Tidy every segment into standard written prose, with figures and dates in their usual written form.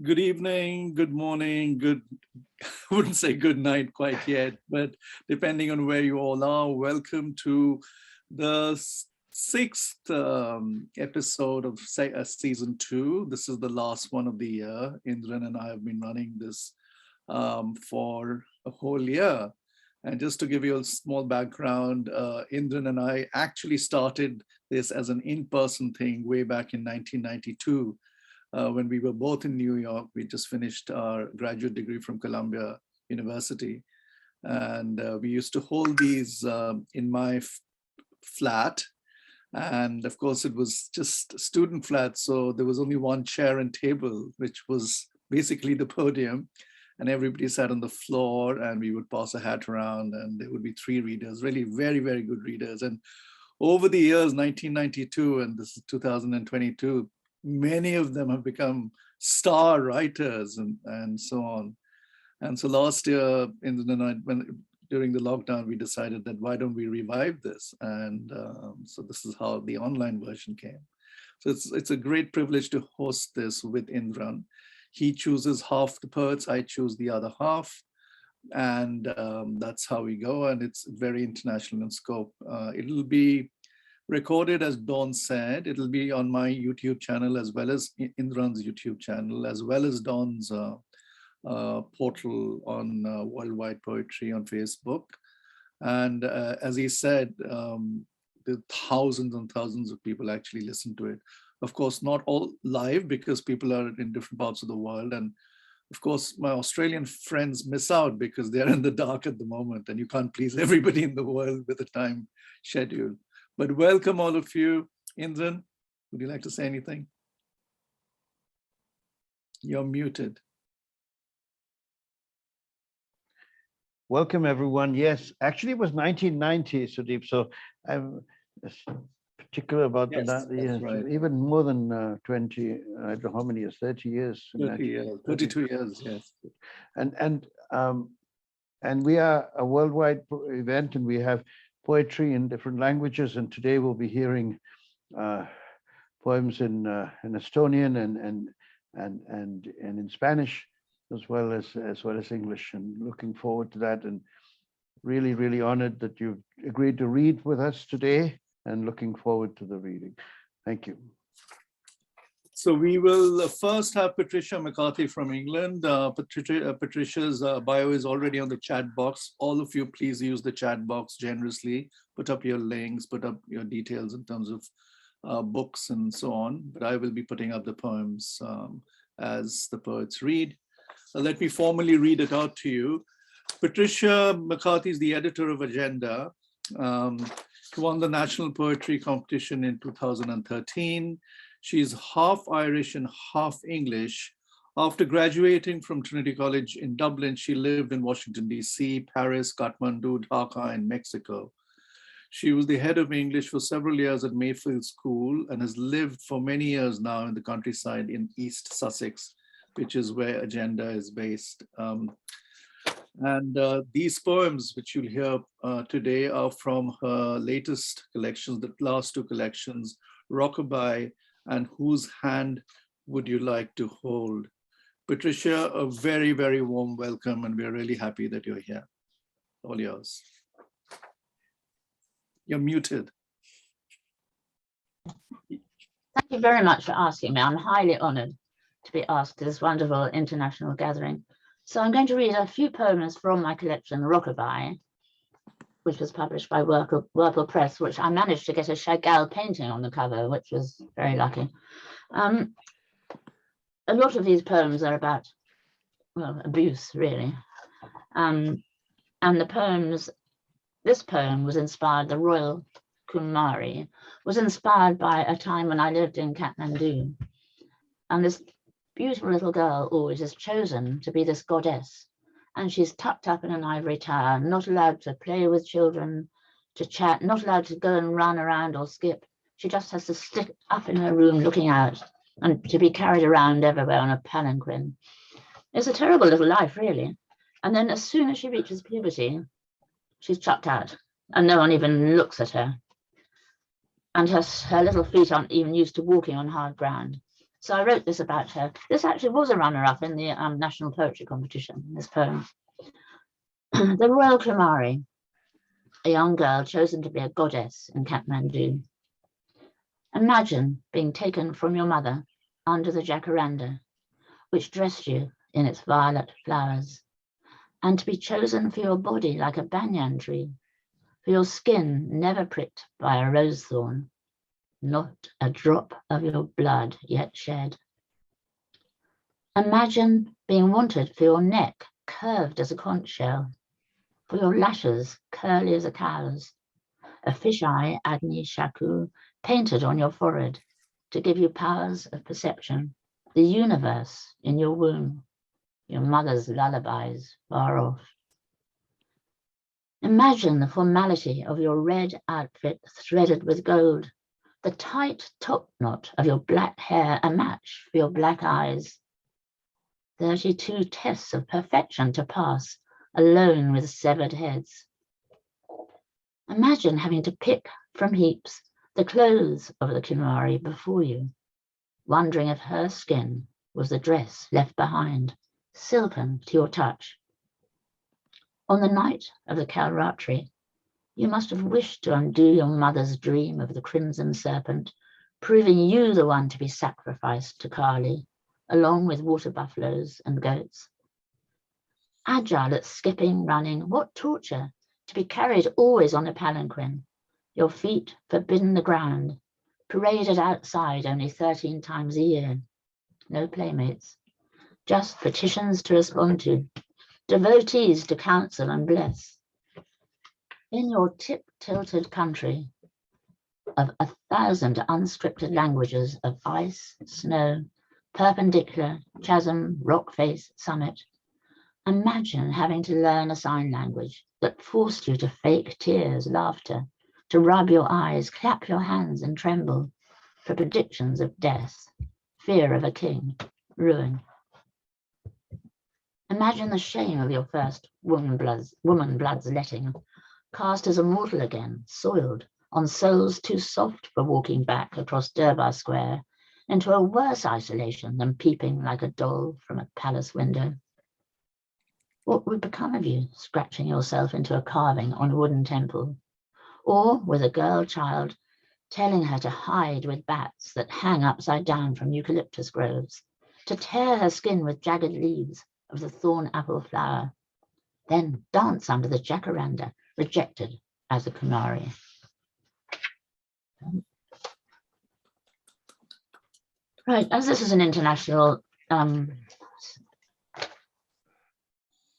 Good evening, good morning, I wouldn't say good night quite yet, but depending on where you all are, welcome to the sixth episode of season 2. This is the last one of the year. Indran and I have been running this for a whole year. And just to give you a small background, Indran and I actually started this as an in-person thing way back in 1992. When we were both in New York. We just finished our graduate degree from Columbia University. And we used to hold these in my flat. And of course, it was just student flat. So there was only one chair and table, which was basically the podium. And everybody sat on the floor and we would pass a hat around and there would be 3 readers, really very, very good readers. And over the years, 1992 and this is 2022, many of them have become star writers and so on. And so last year, during the lockdown, we decided that why don't we revive this? And so this is how the online version came. So it's a great privilege to host this with Indran. He chooses half the poets, I choose the other half. And that's how we go. And it's very international in scope. It'll be recorded, as Dawn said. It'll be on my YouTube channel as well as Indran's YouTube channel, as well as Dawn's portal on Worldwide Poetry on Facebook. And as he said, the thousands and thousands of people actually listen to it. Of course, not all live because people are in different parts of the world. And of course, my Australian friends miss out because they're in the dark at the moment and you can't please everybody in the world with a time schedule. But welcome all of you. Indran, would you like to say anything? You're muted. Welcome everyone. Yes, actually it was 1990, Sudeep. So I'm particular about that. Yes, right. Even more than 20, I don't know how many years, 30 years. 30 years, 32 years, yes. And we are a worldwide event and we have poetry in different languages, and today we'll be hearing poems in Estonian and in Spanish, as well as English. And looking forward to that, and really honored that you've agreed to read with us today, and looking forward to the reading. Thank you. So we will first have Patricia McCarthy from England. Patricia's bio is already on the chat box. All of you, please use the chat box generously. Put up your links, put up your details in terms of books and so on. But I will be putting up the poems as the poets read. Let me formally read it out to you. Patricia McCarthy is the editor of Agenda. She won the National Poetry Competition in 2013. She's half Irish and half English. After graduating from Trinity College in Dublin, she lived in Washington, D.C., Paris, Kathmandu, Dhaka, and Mexico. She was the head of English for several years at Mayfield School and has lived for many years now in the countryside in East Sussex, which is where Agenda is based. These poems, which you'll hear today, are from her latest collections, the last 2 collections, Rockabye and Whose Hand Would You Like to Hold? Patricia, a very, very warm welcome, and we're really happy that you're here. All yours. You're muted. Thank you very much for asking me. I'm highly honored to be asked to this wonderful international gathering. So I'm going to read a few poems from my collection, Rockabye, which was published by Whirlpool Press, which I managed to get a Chagall painting on the cover, which was very lucky. A lot of these poems are about, well, abuse, really. And the poems, this poem was inspired, the Royal Kumari, was inspired by a time when I lived in Kathmandu. And this beautiful little girl always is chosen to be this goddess. And she's tucked up in an ivory tower, not allowed to play with children, to chat, not allowed to go and run around or skip. She just has to stick up in her room looking out and to be carried around everywhere on a palanquin. It's a terrible little life, really. And then as soon as she reaches puberty, she's chucked out and no one even looks at her. And her little feet aren't even used to walking on hard ground. So I wrote this about her. This actually was a runner-up in the National Poetry Competition, this poem. The Royal Kumari, a young girl chosen to be a goddess in Kathmandu. Imagine being taken from your mother under the jacaranda, which dressed you in its violet flowers, and to be chosen for your body like a banyan tree, for your skin never pricked by a rose thorn, not a drop of your blood yet shed. Imagine being wanted for your neck curved as a conch shell, for your lashes curly as a cow's, a fisheye Agni Shaku painted on your forehead to give you powers of perception, the universe in your womb, your mother's lullabies far off. Imagine the formality of your red outfit threaded with gold, the tight top knot of your black hair a match for your black eyes. 32 tests of perfection to pass, alone with severed heads. Imagine having to pick from heaps the clothes of the Kumari before you, wondering if her skin was the dress left behind, silken to your touch. On the night of the Kalratri, you must have wished to undo your mother's dream of the crimson serpent, proving you the one to be sacrificed to Kali, along with water buffaloes and goats. Agile at skipping, running, what torture, to be carried always on a palanquin, your feet forbidden the ground, paraded outside only 13 times a year. No playmates, just petitions to respond to, devotees to counsel and bless. In your tip-tilted country of 1,000 unscripted languages of ice, snow, perpendicular, chasm, rock face, summit, imagine having to learn a sign language that forced you to fake tears, laughter, to rub your eyes, clap your hands and tremble for predictions of death, fear of a king, ruin. Imagine the shame of your first woman blood's letting, cast as a mortal again, soiled, on soles too soft for walking back across Durbar Square, into a worse isolation than peeping like a doll from a palace window. What would become of you, scratching yourself into a carving on a wooden temple? Or with a girl child, telling her to hide with bats that hang upside down from eucalyptus groves, to tear her skin with jagged leaves of the thorn apple flower, then dance under the jacaranda, rejected as a Kumari. Right, as this is an international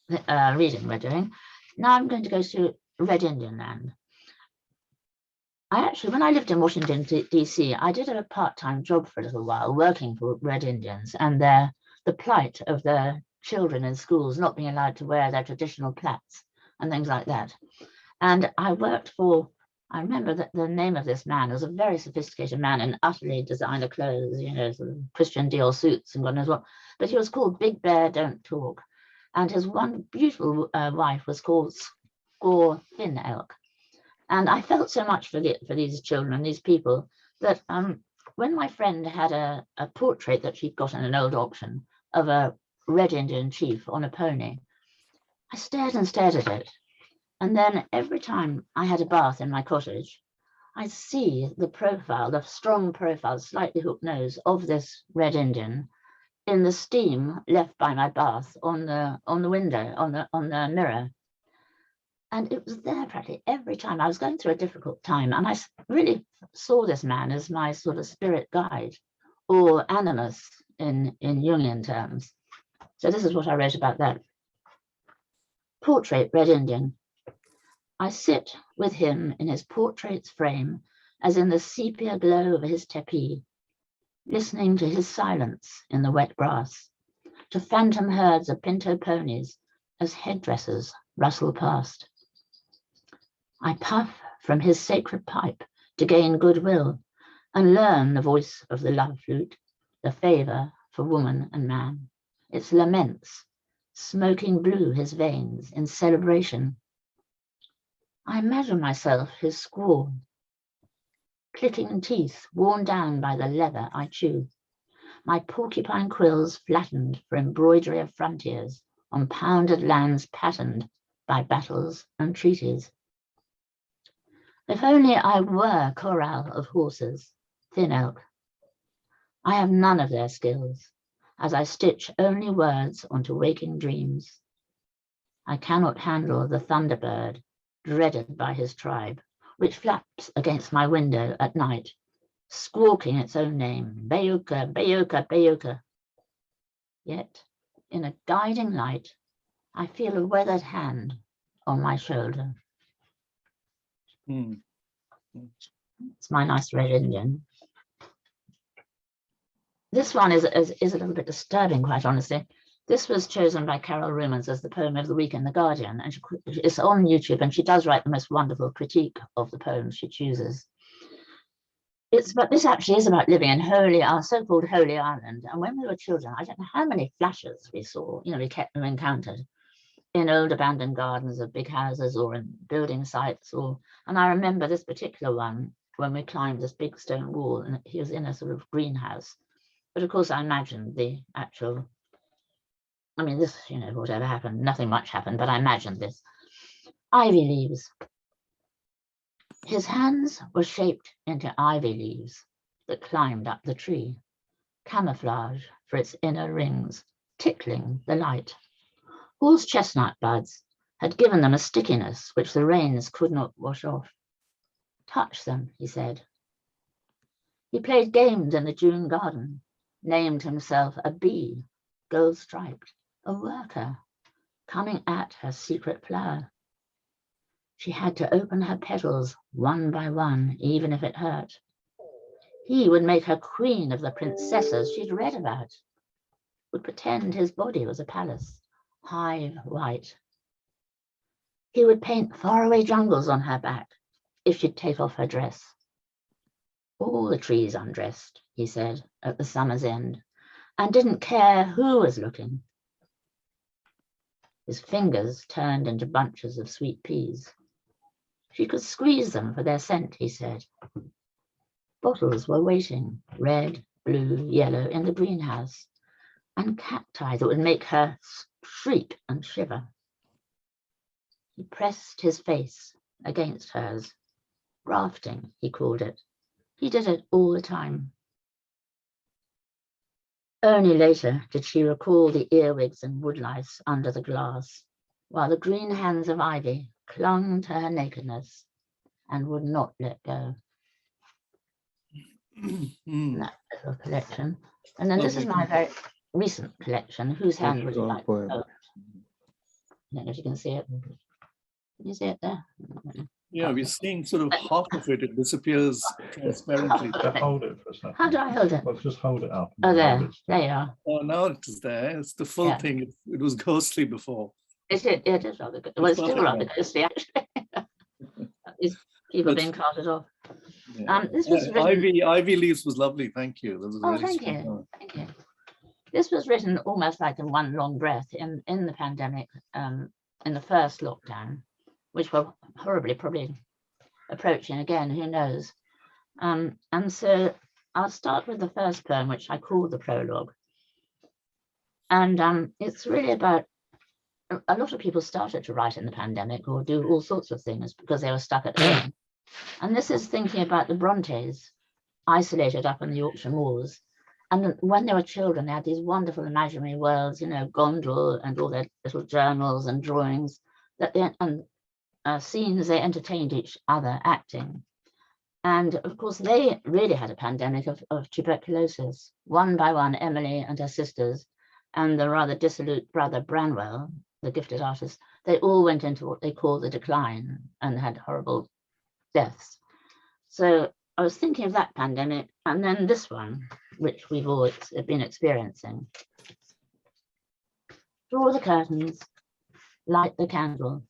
reading we're doing, now I'm going to go to Red Indian land. When I lived in Washington, DC, I did a part-time job for a little while working for Red Indians and the plight of their children in schools not being allowed to wear their traditional plats and things like that. And I worked for, I remember that the name of this man was a very sophisticated man in utterly designer clothes, you know, sort of Christian Dior suits and God knows what, but he was called Big Bear Don't Talk. And his one beautiful wife was called Score Thin Elk. And I felt so much for these children and these people that when my friend had a portrait that she'd got in an old auction of a Red Indian chief on a pony, I stared and stared at it. And then every time I had a bath in my cottage, I'd see the profile, the strong profile, slightly hooked nose of this Red Indian in the steam left by my bath on the window, on the mirror. And it was there practically every time. I was going through a difficult time, and I really saw this man as my sort of spirit guide, or animus in Jungian terms. So this is what I wrote about that. Portrait, Red Indian. I sit with him in his portrait's frame, as in the sepia glow of his tepi, listening to his silence in the wet grass, to phantom herds of pinto ponies as headdresses rustle past. I puff from his sacred pipe to gain goodwill and learn the voice of the love flute, the favor for woman and man. Its laments, smoking blue his veins in celebration. I imagine myself his squaw, clicking teeth worn down by the leather I chew, my porcupine quills flattened for embroidery of frontiers on pounded lands patterned by battles and treaties. If only I were corral of horses, thin elk. I have none of their skills, as I stitch only words onto waking dreams. I cannot handle the thunderbird, dreaded by his tribe, which flaps against my window at night, squawking its own name, Bayuka, Bayuka, Bayuka. Yet, in a guiding light, I feel a weathered hand on my shoulder. It's my nice red Indian. This one is a little bit disturbing, quite honestly. This was chosen by Carol Rumans as the poem of the week in The Guardian, and it's on YouTube, and she does write the most wonderful critique of the poems she chooses. But this actually is about living in our so-called Holy Island. And when we were children, I don't know how many flashes we saw, we encountered in old abandoned gardens of big houses or in building sites. And I remember this particular one when we climbed this big stone wall, and he was in a sort of greenhouse. But of course, I imagined the actual, this, whatever happened, nothing much happened, but I imagined this. Ivy leaves. His hands were shaped into ivy leaves that climbed up the tree, camouflage for its inner rings, tickling the light. Horse chestnut buds had given them a stickiness which the rains could not wash off. Touch them, he said. He played games in the June garden, named himself a bee, gold-striped, a worker, coming at her secret flower. She had to open her petals one by one, even if it hurt. He would make her queen of the princesses she'd read about, would pretend his body was a palace, hive white. He would paint faraway jungles on her back if she'd take off her dress. All the trees undressed, he said, at the summer's end, and didn't care who was looking. His fingers turned into bunches of sweet peas. She could squeeze them for their scent, he said. Bottles were waiting, red, blue, yellow, in the greenhouse, and cacti that would make her shriek and shiver. He pressed his face against hers. Grafting, he called it. He did it all the time. Only later did she recall the earwigs and woodlice under the glass, while the green hands of ivy clung to her nakedness and would not let go. That little collection. And then this is my very recent collection. Whose hand would you like to hold? I don't know if you can see it. Can you see it there? Yeah, we're seeing sort of half of it. It disappears transparently. Hold it for a second. How do I hold it? Well, just hold it up. Oh, there you are. Oh, now it is there. It's the full thing. It was ghostly before. Is it? It is rather good. Well, it's still rather ghostly, actually. Is people being carted off. Yeah. This was written... Ivy leaves was lovely. Thank you. That was really thank you. Thank you. This was written almost like in one long breath in the pandemic, in the first lockdown, which we're horribly probably approaching again, who knows. And so I'll start with the first poem, which I call the prologue. And it's really about, a lot of people started to write in the pandemic or do all sorts of things because they were stuck at home. And this is thinking about the Brontes, isolated up in the Yorkshire moors. And when they were children, they had these wonderful imaginary worlds, Gondel and all their little journals and drawings, scenes they entertained each other acting. And of course, they really had a pandemic of tuberculosis. One by one, Emily and her sisters and the rather dissolute brother Branwell, the gifted artist, they all went into what they call the decline and had horrible deaths. So I was thinking of that pandemic, and then this one, which we've all been experiencing. Draw the curtains, light the candle.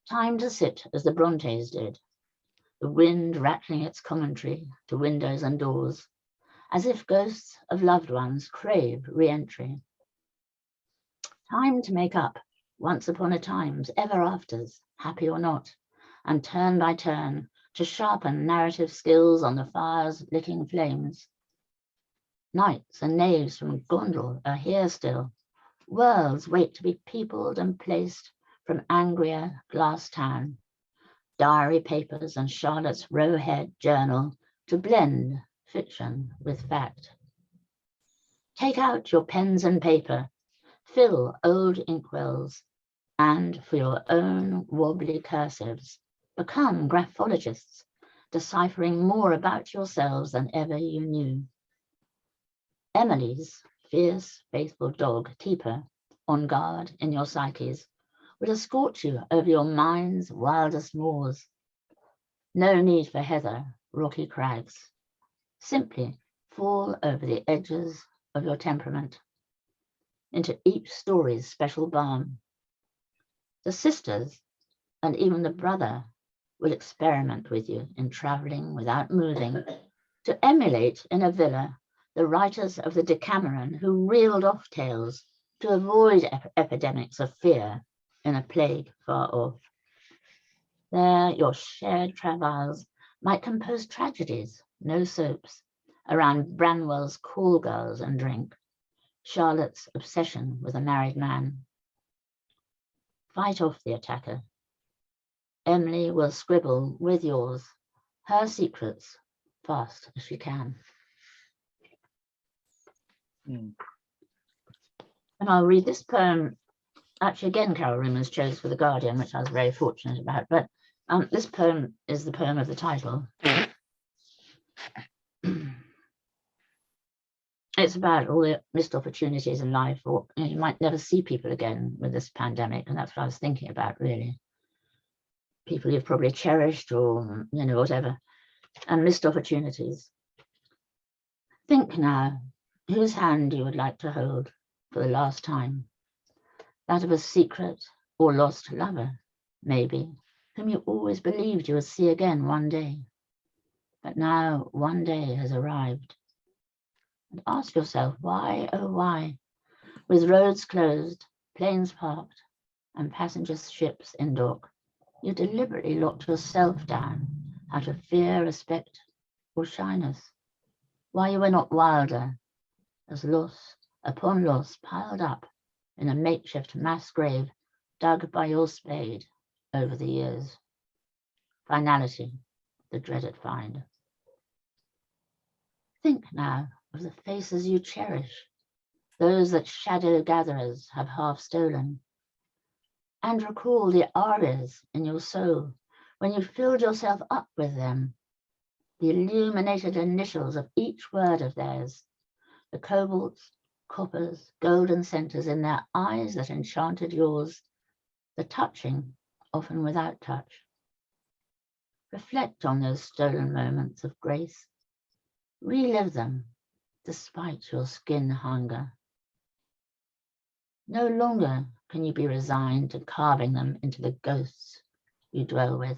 Time to sit as the Brontes did, the wind rattling its commentary to windows and doors, as if ghosts of loved ones crave re-entry. Time to make up once upon a time's ever afters, happy or not, and turn by turn to sharpen narrative skills on the fire's licking flames. Knights and knaves from Gondal are here still. Worlds wait to be peopled and placed from Angria glass town. Diary papers and Charlotte's rowhead journal to blend fiction with fact. Take out your pens and paper, fill old inkwells, and for your own wobbly cursives, become graphologists, deciphering more about yourselves than ever you knew. Emily's fierce, faithful dog, Teeper, on guard in your psyches, would escort you over your mind's wildest moors. No need for heather, rocky crags. Simply fall over the edges of your temperament into each story's special balm. The sisters and even the brother will experiment with you in traveling without moving to emulate in a villa the writers of the Decameron who reeled off tales to avoid epidemics of fear in a plague far off. There, your shared travails might compose tragedies, no soaps, around Branwell's call girls and drink, Charlotte's obsession with a married man. Fight off the attacker. Emily will scribble with yours her secrets fast as she can. Mm. And I'll read this poem. Actually, again, Carol Reumers chose for The Guardian, which I was very fortunate about. But this poem is the poem of the title. It's about all the missed opportunities in life, or you might never see people again with this pandemic, and that's what I was thinking about, really. People you've probably cherished, or whatever, and missed opportunities. Think now, whose hand you would like to hold for the last time. That of a secret or lost lover, maybe, whom you always believed you would see again one day. But now one day has arrived. And ask yourself, why, oh why, with roads closed, planes parked, and passenger ships in dock, you deliberately locked yourself down out of fear, respect, or shyness. Why you were not wilder, as loss upon loss piled up in a makeshift mass grave dug by your spade over the years. Finality, the dreaded find. Think now of the faces you cherish, those that shadow gatherers have half stolen, and recall the arias in your soul when you filled yourself up with them, the illuminated initials of each word of theirs, the cobalts, coppers, golden centers in their eyes that enchanted yours, the touching, often without touch. Reflect on those stolen moments of grace. Relive them despite your skin hunger. No longer can you be resigned to carving them into the ghosts you dwell with.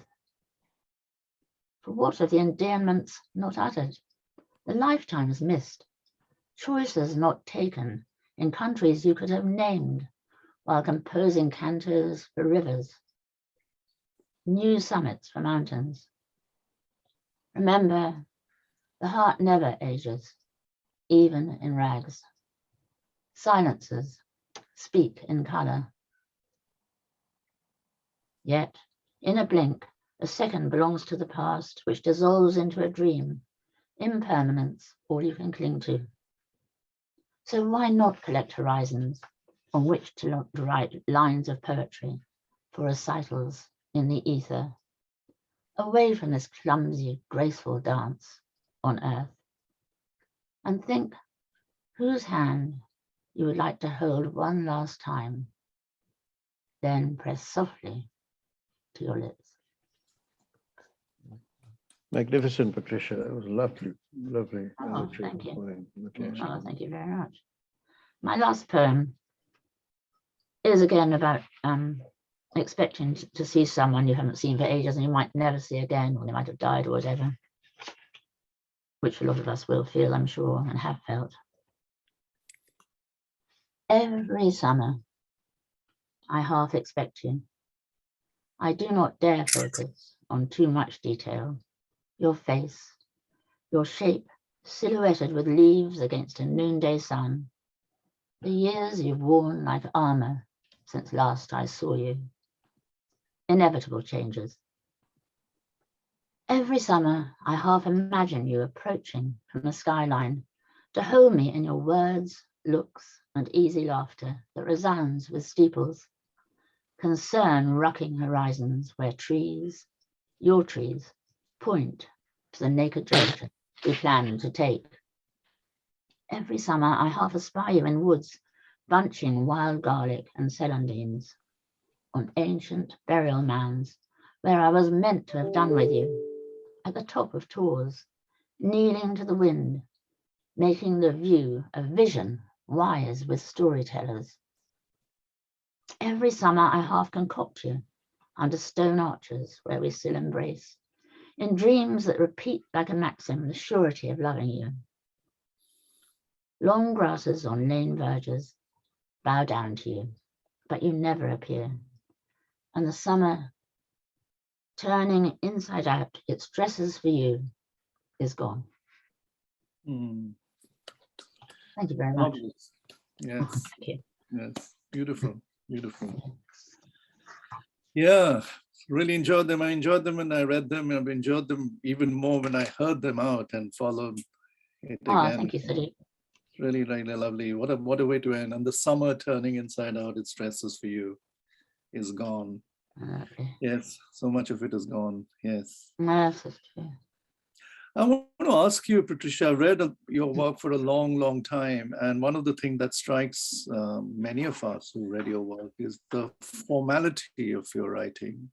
For what of the endearments not uttered, the lifetimes missed, choices not taken in countries you could have named while composing cantos for rivers, new summits for mountains? Remember, the heart never ages, even in rags. Silences speak in color. Yet, in a blink, a second belongs to the past, which dissolves into a dream, impermanence, all you can cling to. So why not collect horizons on which to write lines of poetry for recitals in the ether, away from this clumsy, graceful dance on earth, and think whose hand you would like to hold one last time, then press softly to your lips. Magnificent, Patricia. That was lovely, lovely. Oh, thank you. Poem. Oh, thank you very much. My last poem is again about expecting to see someone you haven't seen for ages and you might never see again, or they might have died or whatever, which a lot of us will feel, I'm sure, and have felt. Every summer, I half expect you. I do not dare focus on too much detail. Your face, your shape silhouetted with leaves against a noonday sun. The years you've worn like armor since last I saw you. Inevitable changes. Every summer, I half imagine you approaching from the skyline to hold me in your words, looks, and easy laughter that resounds with steeples. Concern rocking horizons where trees, your trees, point to the naked direction we plan to take. Every summer, I half espy you in woods, bunching wild garlic and celandines on ancient burial mounds where I was meant to have done with you, at the top of tors, kneeling to the wind, making the view a vision wise with storytellers. Every summer I half concoct you under stone arches where we still embrace, in dreams that repeat like a maxim the surety of loving you. Long grasses on lane verges bow down to you, but you never appear. And the summer, turning inside out its dresses for you, is gone. Mm. Thank you very much. Marvelous. Yes, Thank you. yes, beautiful, beautiful. Yeah, really enjoyed them. I enjoyed them when I read them. I've enjoyed them even more when I heard them out and followed it Oh, again. thank you, Sudeep. Really, really lovely. What a way to end. And the summer turning inside out its dresses for you is gone. Okay. Yes, so much of it is gone. Yes. Yes, that's true. I want to ask you, Patricia, I've read your work for a long, long time. And one of the things that strikes many of us who read your work is the formality of your writing.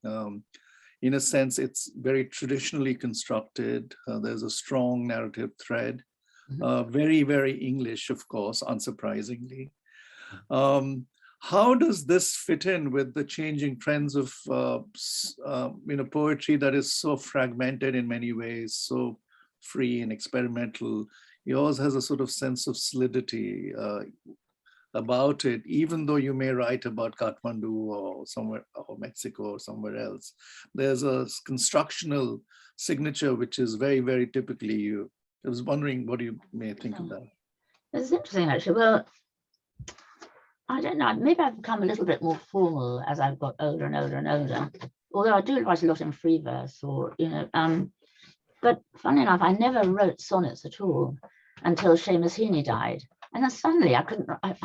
In a sense, it's very traditionally constructed. There's a strong narrative thread. Very, very English, of course, unsurprisingly. How does this fit in with the changing trends of poetry that is so fragmented in many ways, so free and experimental? Yours has a sort of sense of solidity about it, even though you may write about Kathmandu or somewhere, or Mexico or somewhere else. There's a constructional signature which is very, very typically you. I was wondering what you may think of that. It's interesting, actually. Well, I don't know, maybe I've become a little bit more formal as I've got older and older and older, although I do write a lot in free verse or, but funny enough, I never wrote sonnets at all until Seamus Heaney died. And then suddenly I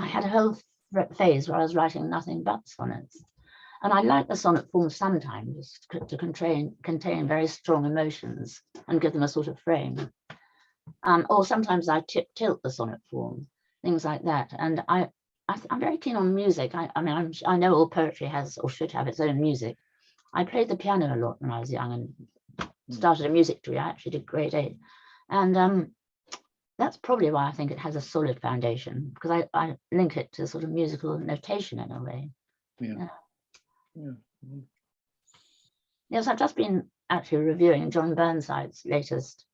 had a whole phase where I was writing nothing but sonnets. And I like the sonnet form sometimes to contain very strong emotions and give them a sort of frame. Or sometimes I tilt the sonnet form, things like that. And I'm very keen on music. I know all poetry has or should have its own music. I played the piano a lot when I was young and started a music degree. I actually did grade 8. And that's probably why I think it has a solid foundation, because I link it to sort of musical notation in a way. Yeah. Yes, I've just been actually reviewing John Burnside's latest,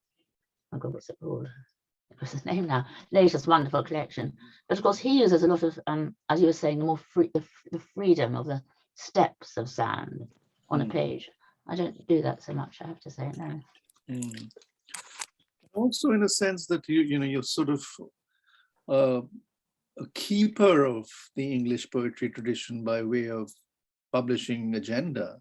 oh God, what's it called? What's his name now? Latest wonderful collection. But of course, he uses a lot of, as you were saying, the freedom of the steps of sound on a page. I don't do that so much, I have to say, no. Also, in a sense that you're sort of a keeper of the English poetry tradition by way of publishing Agenda.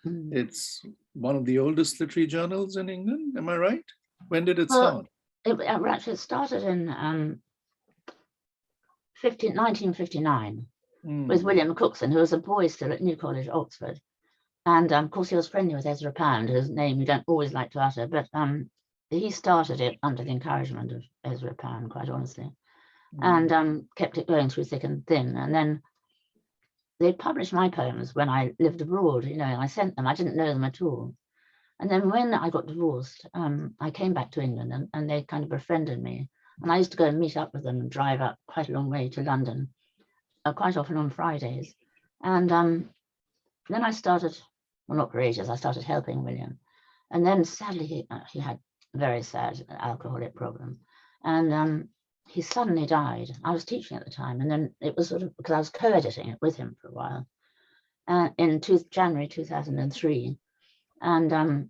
It's one of the oldest literary journals in England. Am I right? When did it start? It started in 1959 with William Cookson, who was a boy still at New College, Oxford. And of course, he was friendly with Ezra Pound, whose name you don't always like to utter, but he started it under the encouragement of Ezra Pound, quite honestly, and kept it going through thick and thin. And then they published my poems when I lived abroad, I sent them, I didn't know them at all. And then when I got divorced, I came back to England and they kind of befriended me. And I used to go and meet up with them and drive up quite a long way to London, quite often on Fridays. And then I started, well, not for ages, I started helping William. And then sadly, he had a very sad alcoholic problem. And he suddenly died. I was teaching at the time. And then it was sort of, because I was co-editing it with him for a while, in January 2003. And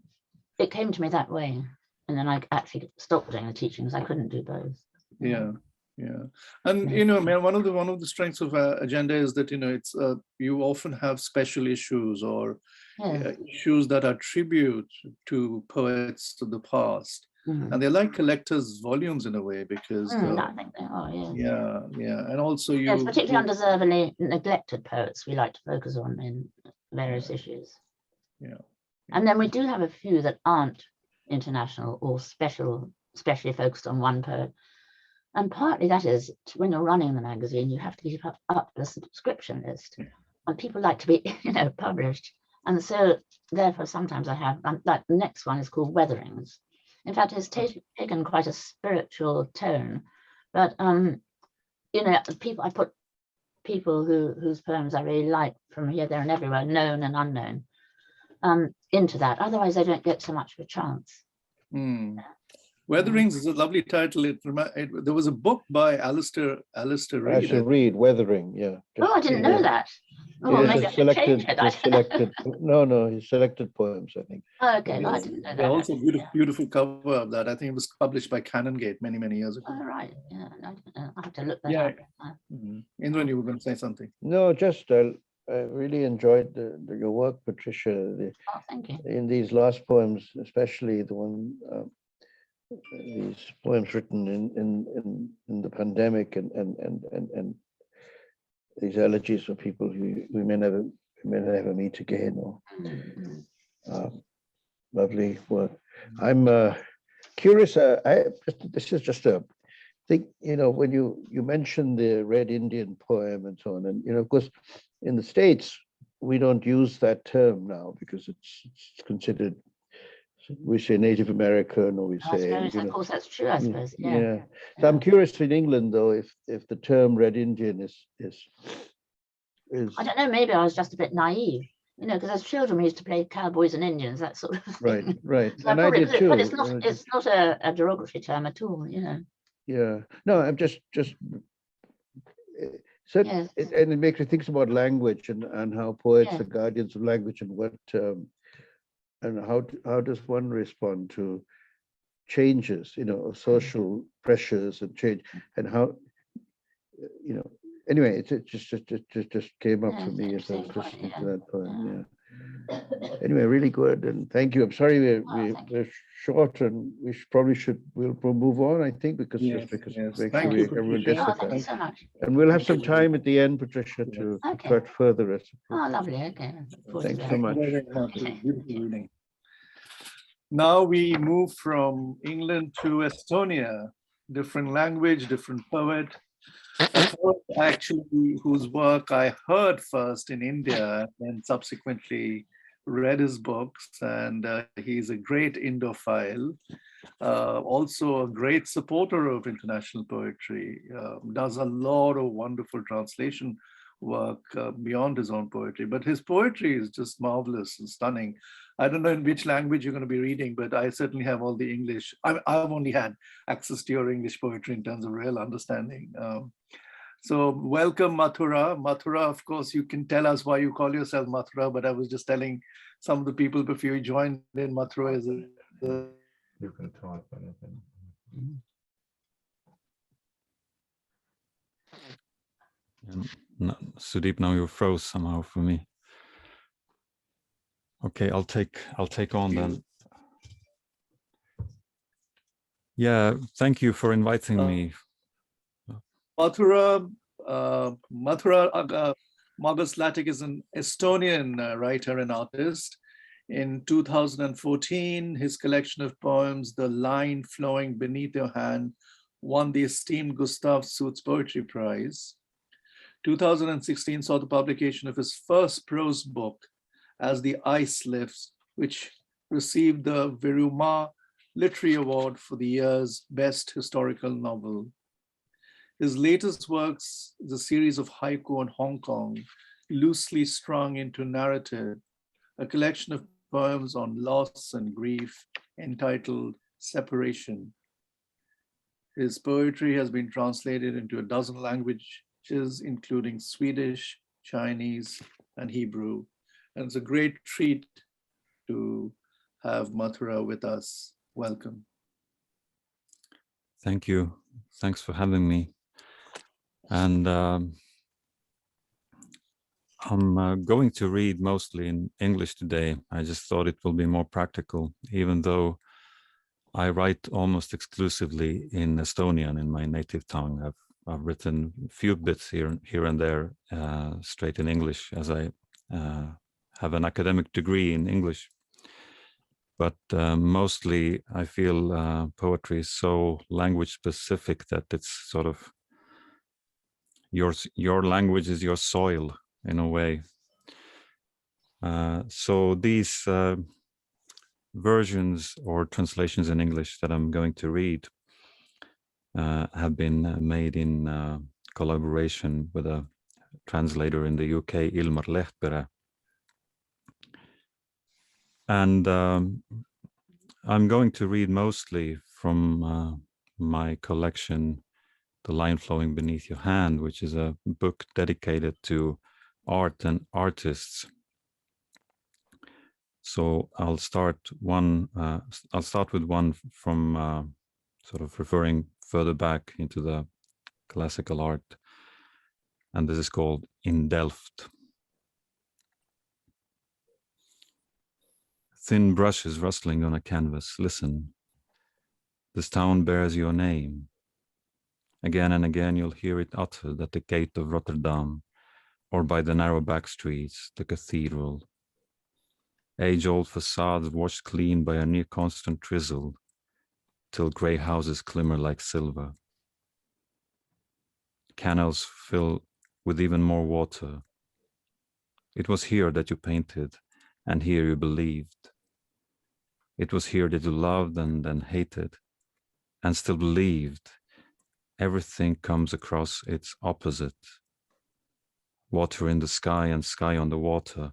it came to me that way. and then I actually stopped doing the teaching because I couldn't do both. Yeah, yeah. And you know, man, one of the strengths of Agenda is that, you know, it's you often have special issues or Yeah. issues that are tribute to poets of the past. Mhm. And they're like collectors' volumes in a way, because I think they are, yeah. yeah. And also Yes, you particularly undeservedly neglected poets we like to focus on in various issues. yeah. And then we do have a few that aren't international or specially focused on one poet. And partly that is when you're running the magazine, you have to keep up the subscription list. And people like to be, you know, published. And so therefore sometimes I have, like the next one is called Weatherings. In fact, it's taken quite a spiritual tone. But, you know, I put people whose poems I really like from here, there and everywhere, known and unknown, into that. Otherwise, they don't get so much of a chance. Weatherings is a lovely title. There was a book by Alistair Reid. Reid, Weathering, yeah. Oh, I didn't know that. Oh, maybe I should change it. Selected. No, he selected poems, I think. Oh, okay, well, I didn't know that. Also beautiful cover of that. I think it was published by Canongate many years ago. Oh, right. Yeah, I'll have to look that up. Indran, you were going to say something. No, just I really enjoyed your work, Patricia. Oh, thank you. In these last poems, especially the one, these poems written in the pandemic and these elegies for people who we may never meet again. Or lovely work. I'm curious. This is just a thing. You know, when you mentioned the Red Indian poem and so on, and you know, of course, in the States we don't use that term now because it's considered. We say Native American, or we say. Of course, that's true. I suppose. Yeah. So I'm curious in England, though, if the term Red Indian is. I don't know. Maybe I was just a bit naive, you know, because as children we used to play cowboys and Indians, that sort of thing. Right. So and I did too. But it's not a derogatory term at all, you know. Yeah. No, I'm just. So Yes. And it makes me think about language and how poets are guardians of language and what. And how does one respond to changes, you know, of social pressures and change, and how, you know, anyway, it just came up for me as I was listening to that poem. Yeah. Anyway, really good, and thank you. I'm sorry we're short, and we'll move on, I think, because Thank you, everyone Patricia. gets Thank you so much. And we'll have some time at the end, Patricia, to talk further. I suppose. Oh, lovely. Okay. Thanks so much. Beautiful reading. Now we move from England to Estonia, different language, different poet. A poet actually whose work I heard first in India and subsequently read his books, and he's a great Indophile, also a great supporter of international poetry, does a lot of wonderful translation work beyond his own poetry, but his poetry is just marvelous and stunning. I don't know in which language you're going to be reading, but I certainly have all the English. I've only had access to your English poetry in terms of real understanding. So welcome, Mathura. Mathura, of course, you can tell us why you call yourself Mathura, but I was just telling some of the people before you joined in, Mathura is You can type anything. No, SUDEEP, now you froze somehow for me. Okay, I'll take on then. Yeah, thank you for inviting me. Margus Lattik is an Estonian writer and artist. In 2014, his collection of poems, The Line Flowing Beneath Your Hand, won the esteemed Gustav Suits Poetry Prize. 2016 saw the publication of his first prose book, As the Ice Lifts, which received the Viruma Literary Award for the year's Best Historical Novel. His latest works is a series of haiku on Hong Kong, loosely strung into narrative, a collection of poems on loss and grief entitled Separation. His poetry has been translated into a dozen languages, including Swedish, Chinese, and Hebrew. And it's a great treat to have Mathura with us. Welcome. Thank you. Thanks for having me. And I'm going to read mostly in English today. I just thought it will be more practical, even though I write almost exclusively in Estonian, in my native tongue. I've written a few bits here and there straight in English, as I have an academic degree in English. But mostly I feel poetry is so language specific that it's sort of your language is your soil in a way. So these versions or translations in English that I'm going to read have been made in collaboration with a translator in the UK, Ilmar Lehtpere. And I'm going to read mostly from my collection, The Line Flowing Beneath Your Hand, which is a book dedicated to art and artists. So I'll start with one from sort of referring further back into the classical art. And this is called In Delft. Thin brushes rustling on a canvas. Listen, this town bears your name. Again and again you'll hear it uttered at the gate of Rotterdam, or by the narrow back streets, the cathedral. Age-old facades washed clean by a near constant drizzle, till grey houses glimmer like silver. Canals fill with even more water. It was here that you painted, and here you believed. It was here that you loved and then hated, and still believed. Everything comes across its opposite. Water in the sky and sky on the water,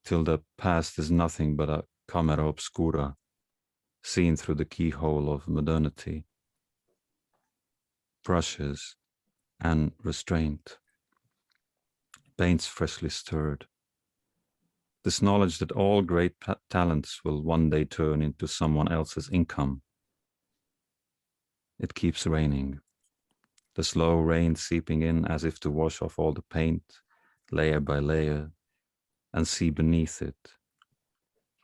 till the past is nothing but a camera obscura, seen through the keyhole of modernity. Brushes and restraint. Paints freshly stirred. This knowledge that all great talents will one day turn into someone else's income. It keeps raining. The slow rain seeping in as if to wash off all the paint, layer by layer, and see beneath it.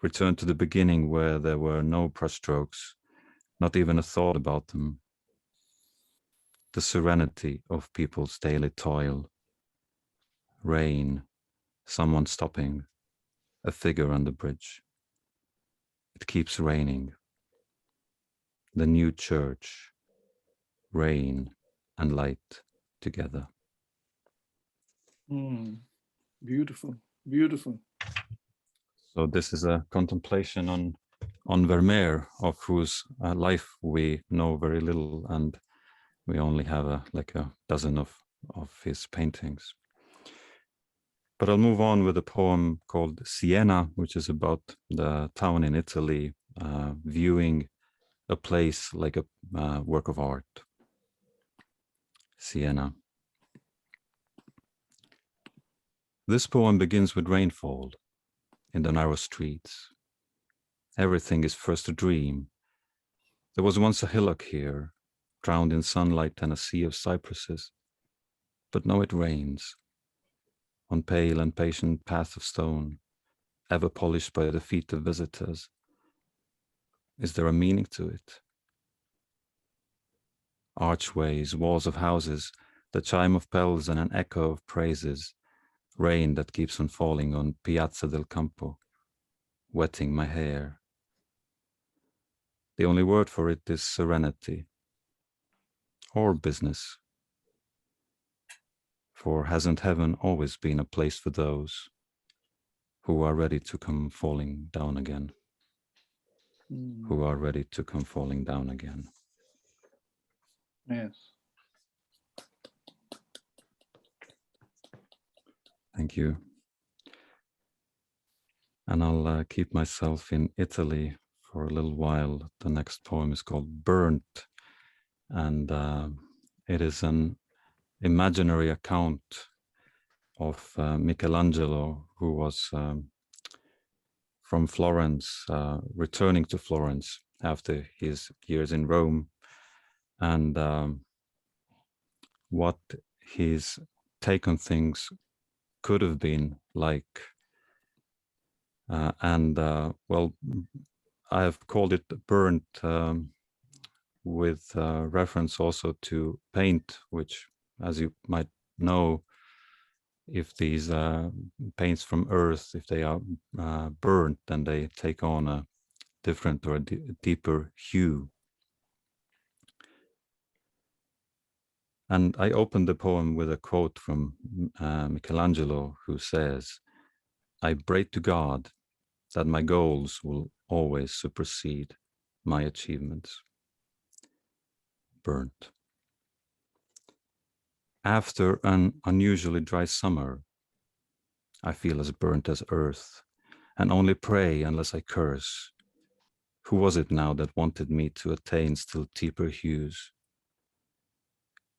Return to the beginning where there were no brushstrokes, not even a thought about them. The serenity of people's daily toil. Rain, someone stopping, a figure on the bridge. It keeps raining. The new church, rain and light together. Beautiful, beautiful. So this is a contemplation on Vermeer, of whose life we know very little, and we only have like a dozen of his paintings. But I'll move on with a poem called Siena, which is about the town in Italy viewing a place like a work of art. Siena. This poem begins with rainfall in the narrow streets. Everything is first a dream. There was once a hillock here, drowned in sunlight and a sea of cypresses. But now it rains, on pale and patient path of stone, ever polished by the feet of visitors. Is there a meaning to it? Archways, walls of houses, the chime of bells and an echo of praises, rain that keeps on falling on Piazza del Campo, wetting my hair. The only word for it is serenity, or business. For hasn't heaven always been a place for those who are ready to come falling down again? Who are ready to come falling down again? Yes. Thank you. And I'll keep myself in Italy for a little while. The next poem is called Burnt, and it is an imaginary account of Michelangelo, who was from Florence, returning to Florence after his years in Rome, and what his take on things could have been like. Well, I have called it burnt with reference also to paint, which, as you might know, if these paints from earth, if they are burnt, then they take on a different or a deeper hue. And I opened the poem with a quote from Michelangelo, who says, "I pray to God that my goals will always supersede my achievements." Burnt. After an unusually dry summer, I feel as burnt as earth, and only pray unless I curse. Who was it now that wanted me to attain still deeper hues?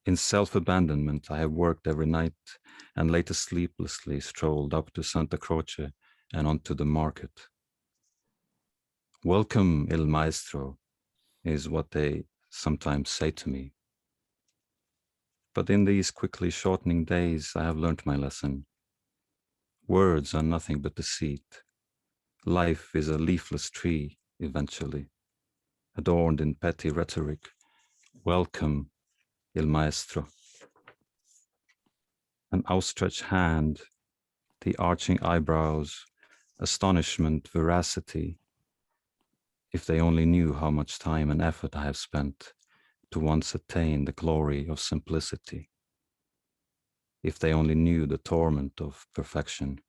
In self-abandonment, I have worked every night and later sleeplessly strolled up to Santa Croce and onto the market. Welcome, il maestro, is what they sometimes say to me. But in these quickly shortening days, I have learnt my lesson. Words are nothing but deceit. Life is a leafless tree, eventually, adorned in petty rhetoric. Welcome, il maestro. An outstretched hand, the arching eyebrows, astonishment, veracity. If they only knew how much time and effort I have spent to once attain the glory of simplicity. If they only knew the torment of perfection.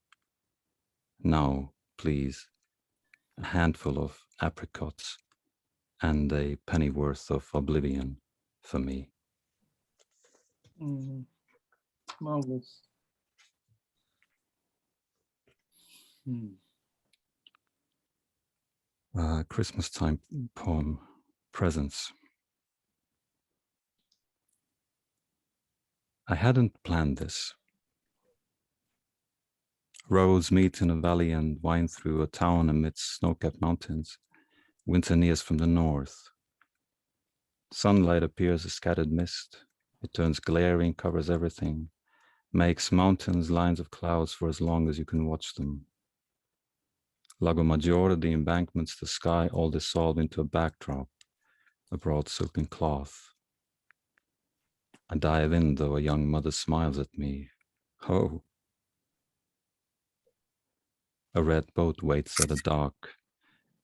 Now, please, a handful of apricots and a pennyworth of oblivion for me. Margus. Christmas time poem, Presents. I hadn't planned this. Roads meet in a valley and wind through a town amidst snow-capped mountains. Winter nears from the north. Sunlight appears as scattered mist. It turns glaring, covers everything, makes mountains lines of clouds for as long as you can watch them. Lago Maggiore, the embankments, the sky, all dissolve into a backdrop, a broad silken cloth. I dive in, though a young mother smiles at me. Oh. A red boat waits at a dock.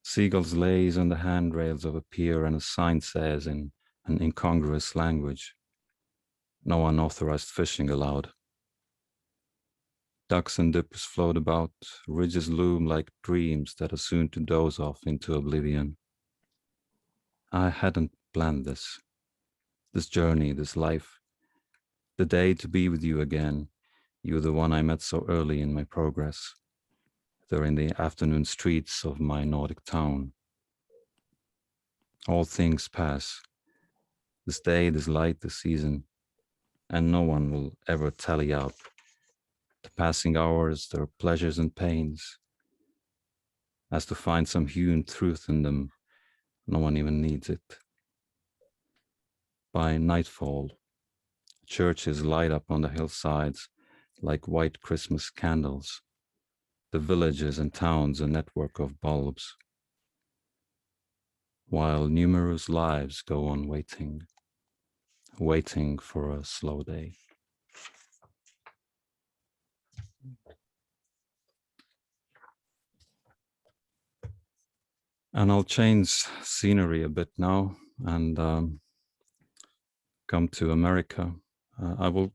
Seagulls laze on the handrails of a pier, and a sign says in an incongruous language, "No unauthorized fishing allowed." Ducks and dippers float about, ridges loom like dreams that are soon to doze off into oblivion. I hadn't planned this journey, this life, the day to be with you again, you the one I met so early in my progress, there in the afternoon streets of my Nordic town. All things pass, this day, this light, this season, and no one will ever tally up the passing hours, their pleasures and pains. As to find some hewn truth in them, no one even needs it. By nightfall, churches light up on the hillsides like white Christmas candles, the villages and towns a network of bulbs, while numerous lives go on waiting for a slow day. And I'll change scenery a bit now and come to America. I will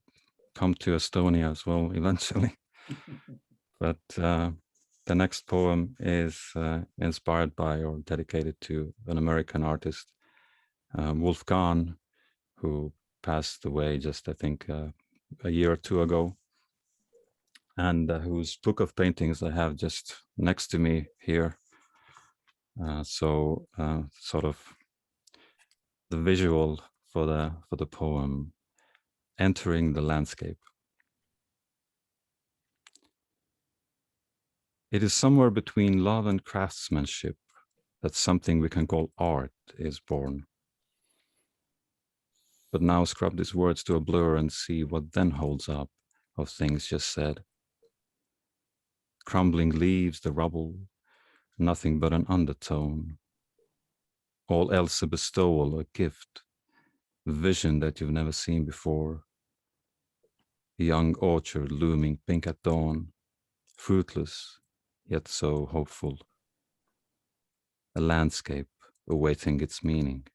come to Estonia as well eventually. But the next poem is inspired by or dedicated to an American artist, Wolf Kahn, who passed away just, I think, a year or two ago, and whose book of paintings I have just next to me here. So sort of the visual for the poem, entering the landscape. It is somewhere between love and craftsmanship that something we can call art is born. but now scrub these words to a blur and see what then holds up of things just said. Crumbling leaves, the rubble, nothing but an undertone. All else a bestowal, a gift, a vision that you've never seen before. A young orchard looming pink at dawn, fruitless, yet so hopeful. A landscape awaiting its meaning.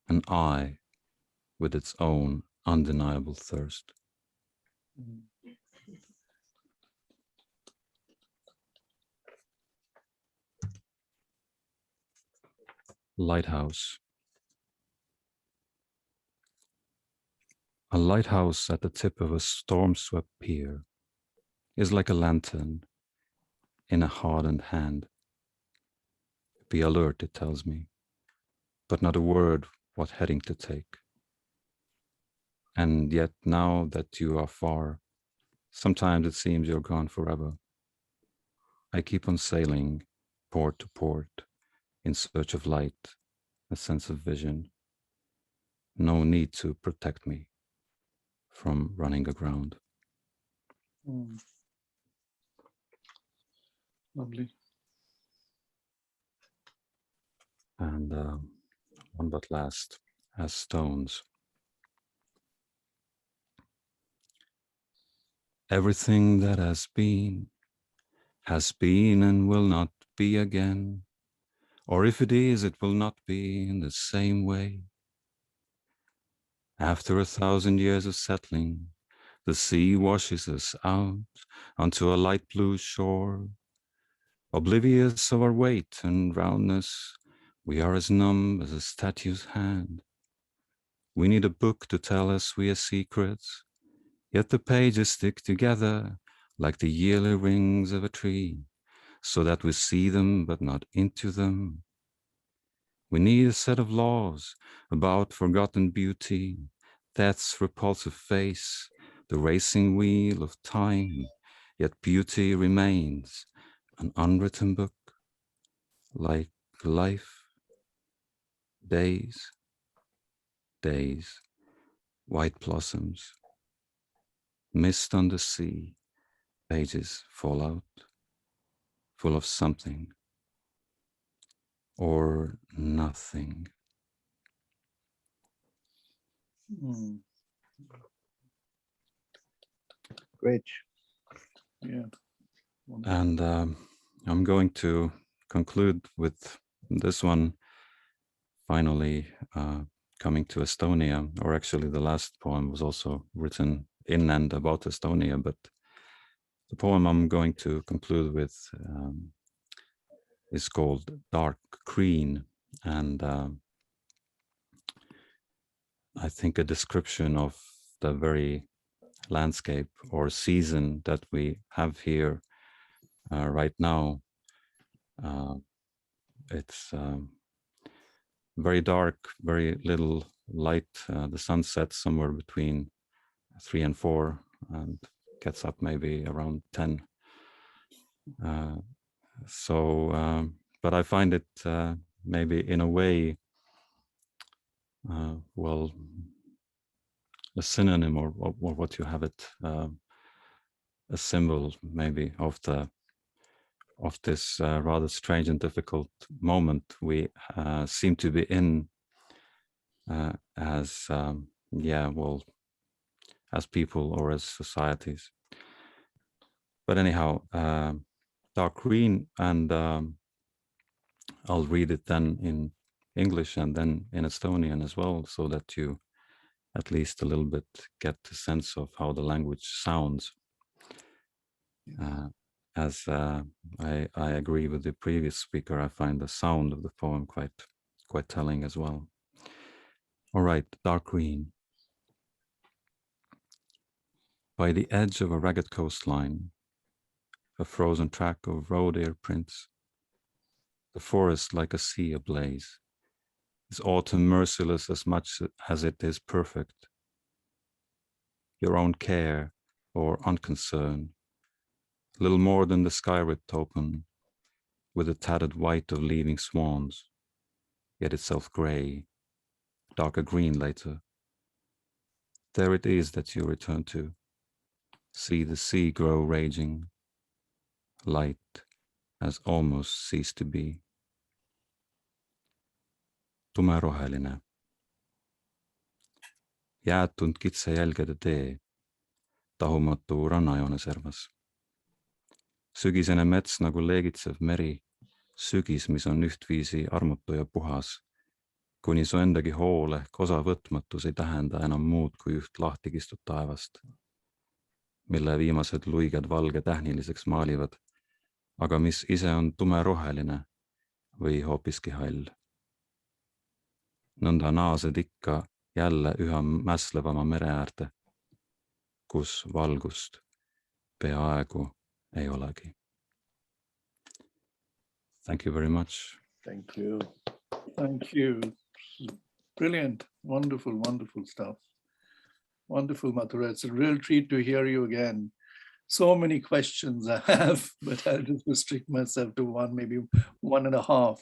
An eye with its own undeniable thirst. Lighthouse. A lighthouse at the tip of a storm-swept pier is like a lantern in a hardened hand. Be alert, it tells me, but not a word what heading to take. And yet now that you are far, sometimes it seems you're gone forever. I keep on sailing port to port in search of light, a sense of vision. No need to protect me from running aground. Lovely. And one but last, as stones. Everything that has been and will not be again. Or if it is, it will not be in the same way. After 1,000 years of settling, the sea washes us out onto a light blue shore. Oblivious of our weight and roundness, we are as numb as a statue's hand. We need a book to tell us we are secrets, yet the pages stick together like the yearly rings of a tree, so that we see them but not into them. We need a set of laws about forgotten beauty, death's repulsive face, the racing wheel of time, yet beauty remains an unwritten book, like life, days, white blossoms, mist on the sea, pages fall out, full of something or nothing. Great. Yeah. And I'm going to conclude with this one, finally coming to Estonia, or actually the last poem was also written in and about Estonia, but the poem I'm going to conclude with is called Dark Green, and I think a description of the very landscape or season that we have here right now. It's very dark, very little light. The sun sets somewhere between 3 and 4 and gets up maybe around 10. But I find it maybe in a way, well, a synonym or what you have it, a symbol maybe of this rather strange and difficult moment we seem to be in as as people or as societies. But anyhow, Dark Green, and I'll read it then in English and then in Estonian as well, so that you at least a little bit get the sense of how the language sounds. As I agree with the previous speaker, I find the sound of the poem quite telling as well. All right, Dark Green. By the edge of a ragged coastline, a frozen track of road air prints, the forest like a sea ablaze, is autumn merciless as much as it is perfect. Your own care or unconcern, little more than the sky-ripped token, with the tattered white of leaving swans, yet itself grey, darker green later, there it is that you return to. See the sea grow raging. Light has almost ceased to be. Tumeroheline. Jäätunud kitsejälgede tee, tahumatu rannajoone servas. Sügisene mets nagu leegitsev meri, sügis, mis on ühtviisi armutu ja puhas, kuni su endagi hool ehk osavõtmatus ei tähenda enam muud kui üht lahti kistud taevast, mille viimased luiged valge tähniliseks maalivad, aga mis ise on tumeroheline või hoopiski hall. Nõnda naased ikka jälle üha mässlevama mere äärde, kus valgust peaaegu ei olegi. Thank you very much. Thank you. Thank you. Brilliant. Wonderful, wonderful stuff. Wonderful, Mathura. It's a real treat to hear you again. So many questions I have, but I'll just restrict myself to one, maybe 1.5.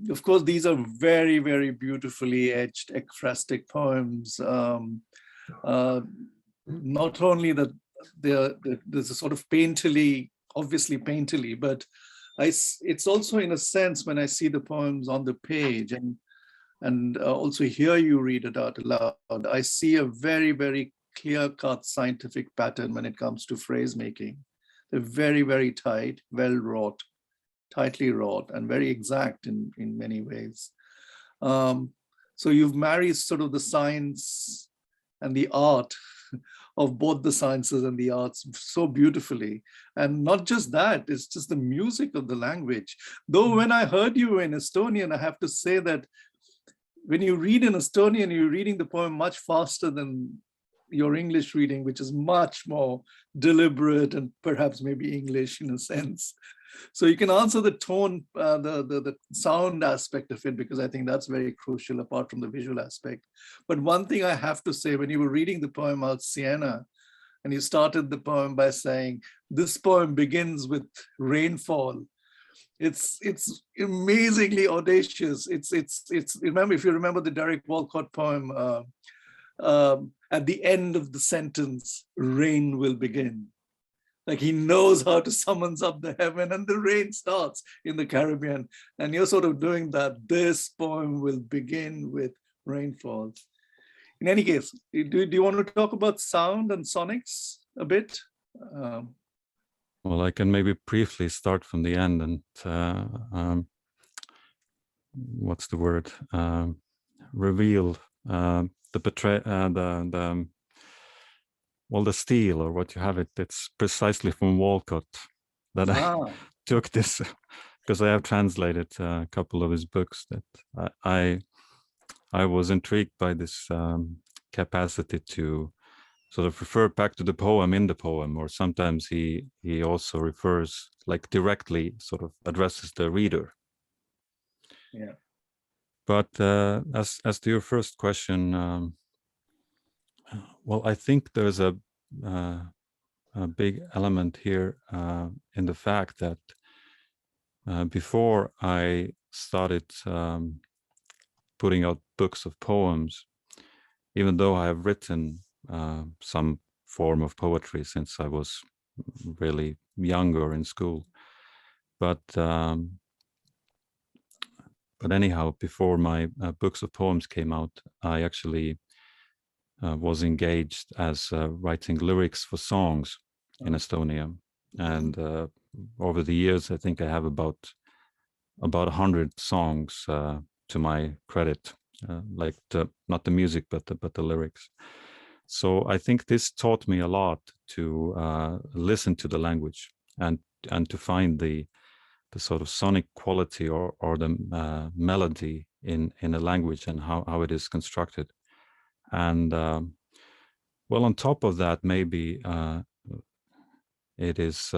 Of course, these are very, very beautifully etched ekphrastic poems. Not only that there's a sort of painterly, obviously painterly, but it's also in a sense when I see the poems on the page and also hear you read it out aloud, I see a very, very clear-cut scientific pattern when it comes to phrase making. They're very, very tight, well-wrought, tightly wrought, and very exact in many ways. So you've married sort of the science and the art of both the sciences and the arts so beautifully. And not just that, it's just the music of the language. Though when I heard you in Estonian, I have to say that when you read in Estonian, you're reading the poem much faster than your English reading, which is much more deliberate and perhaps maybe English in a sense. So you can answer the tone, the sound aspect of it, because I think that's very crucial apart from the visual aspect. But one thing I have to say, when you were reading the poem out Siena, and you started the poem by saying, this poem begins with rainfall. It's amazingly audacious. Remember, if you remember the Derek Walcott poem, at the end of the sentence, rain will begin. Like he knows how to summons up the heaven and the rain starts in the Caribbean. And you're sort of doing that. This poem will begin with rainfalls. In any case, do you want to talk about sound and sonics a bit? Well, I can maybe briefly start from the end and what's the word? Reveal the steel or what you have it. It's precisely from Walcott that I took this because I have translated a couple of his books that I was intrigued by this capacity to sort of refer back to the poem in the poem, or sometimes he also refers like directly sort of addresses the reader. Yeah. But as to your first question, well, I think there's a big element here in the fact that before I started putting out books of poems, even though I have written some form of poetry since I was really younger in school, but anyhow, before my books of poems came out, I actually was engaged as writing lyrics for songs in Estonia, and over the years, I think I have about 100 songs to my credit, like not the music, but the lyrics. So I think this taught me a lot to listen to the language and to find the sort of sonic quality or the melody in a language and how it is constructed. And well, on top of that, maybe it is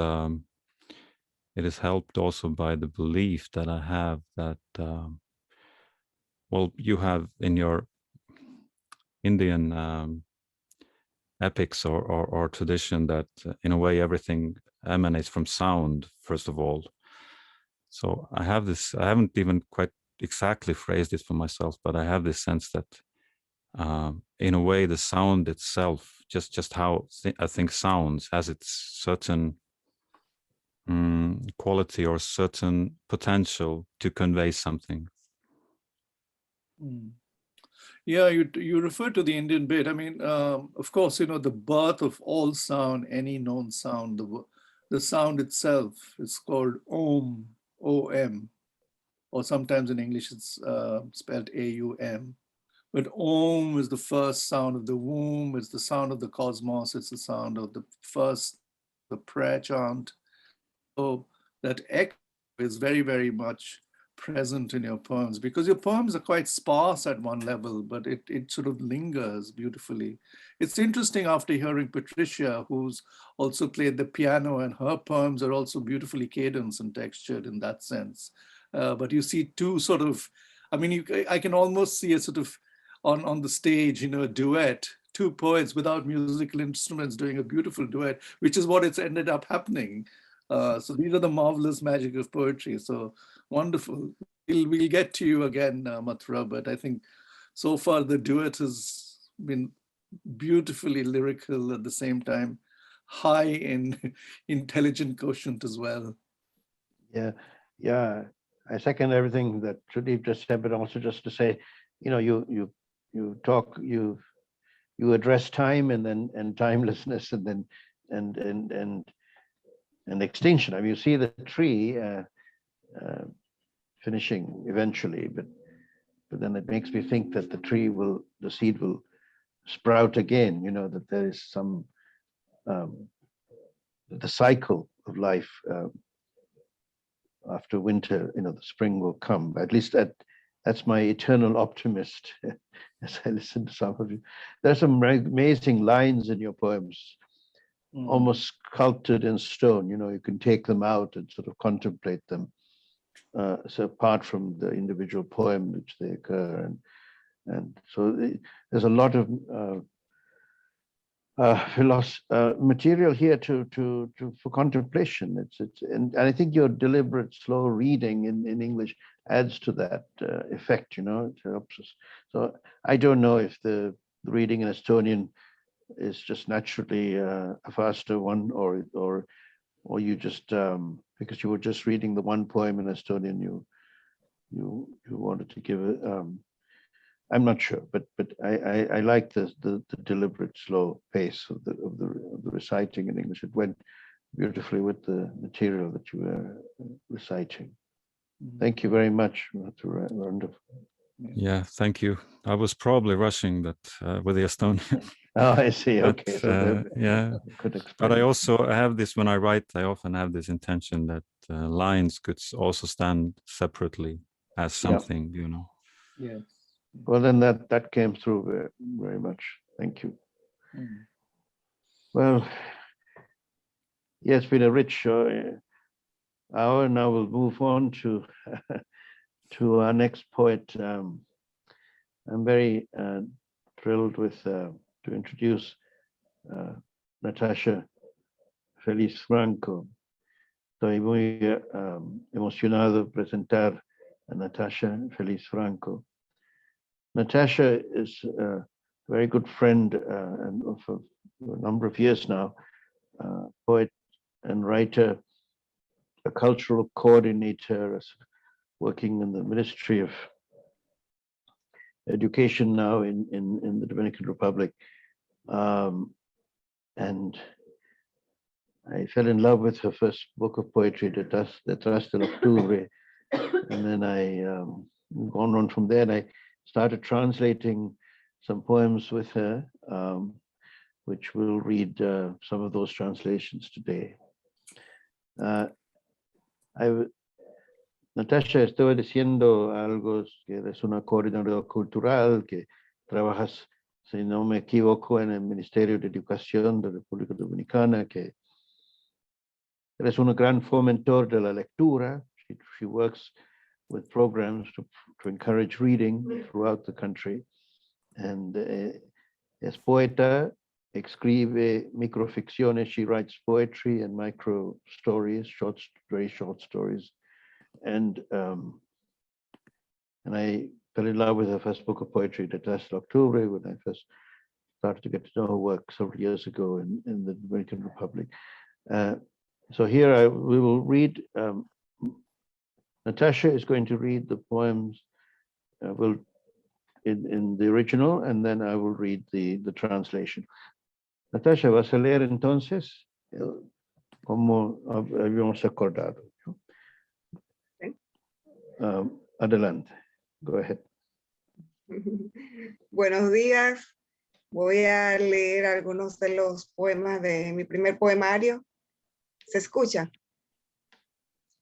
helped also by the belief that I have that well, you have in your Indian epics or tradition that in a way everything emanates from sound, first of all. So I have this, I haven't even quite exactly phrased it for myself, but I have this sense that in a way, the sound itself, just how a thing sounds, has its certain quality or certain potential to convey something. Yeah, you refer to the Indian bit. I mean, of course, the birth of all sound, any known sound, the sound itself is called Om, O-M, or sometimes in English it's spelled A-U-M. But Om is the first sound of the womb, it's the sound of the cosmos, it's the sound of the prayer chant. So that echo is very, very much present in your poems, because your poems are quite sparse at one level, but it sort of lingers beautifully. It's interesting after hearing Patricia, who's also played the piano, and her poems are also beautifully cadenced and textured in that sense. But you see two sort of, I mean, I can almost see a sort of on the stage, a duet, two poets without musical instruments doing a beautiful duet, which is what it's ended up happening. So these are the marvelous magic of poetry. So wonderful. We'll get to you again, Mathura, but I think so far the duet has been beautifully lyrical at the same time, high in intelligent quotient as well. Yeah. I second everything that SUDEEP just said, but also just to say, you talk, you address time and timelessness and extinction. I mean, you see the tree finishing eventually, but then it makes me think that the seed will sprout again, that there is some, the cycle of life after winter, the spring will come. At least that's my eternal optimist as I listen to some of you. There's some amazing lines in your poems, almost sculpted in stone. You can take them out and sort of contemplate them. So apart from the individual poem which they occur, and so there's a lot of material here for contemplation. And I think your deliberate, slow reading in English adds to that effect. It helps us. So I don't know if the reading in Estonian is just naturally a faster one, or you just because you were just reading the one poem in Estonian, you wanted to give it. I'm not sure, but I like the deliberate, slow pace of the reciting in English. It went beautifully with the material that you were reciting. Thank you very much. Wonderful. Yeah, thank you. I was probably rushing that with the Estonian. Oh, I see. But, Okay. So yeah, but I also have this when I write. I often have this intention that lines could also stand separately as something, Yes. Well, then that came through very, very much. Thank you. Well, yeah, it's been a rich hour. Now we'll move on to to our next poet. I'm very thrilled to introduce Natacha Feliz Franco. Estoy muy emocionado de presentar a Natacha Feliz Franco. Natacha is a very good friend and for a number of years now, poet and writer, a cultural coordinator, working in the Ministry of Education now in the Dominican Republic. And I fell in love with her first book of poetry, Detrás del Octubre. And then I gone on from there, and I started translating some poems with her, which we'll read some of those translations today. Natacha, estoy diciendo algo que eres una coordinadora cultural, que trabajas, si no me equivoco, en el Ministerio de Educación de la República Dominicana, que eres un gran fomentor de la lectura. She works with programs to encourage reading throughout the country. And es poeta, escribe microficciones. She writes poetry and micro stories, very short stories. And I fell in love with her first book of poetry that last October when I first started to get to know her work several years ago in the Dominican Republic. So here we will read, Natacha is going to read the poems in the original, and then I will read the translation. Natacha, ¿vas a leer entonces? Como habíamos acordado. Adelante. Go ahead. Buenos días. Voy a leer algunos de los poemas de mi primer poemario. ¿Se escucha?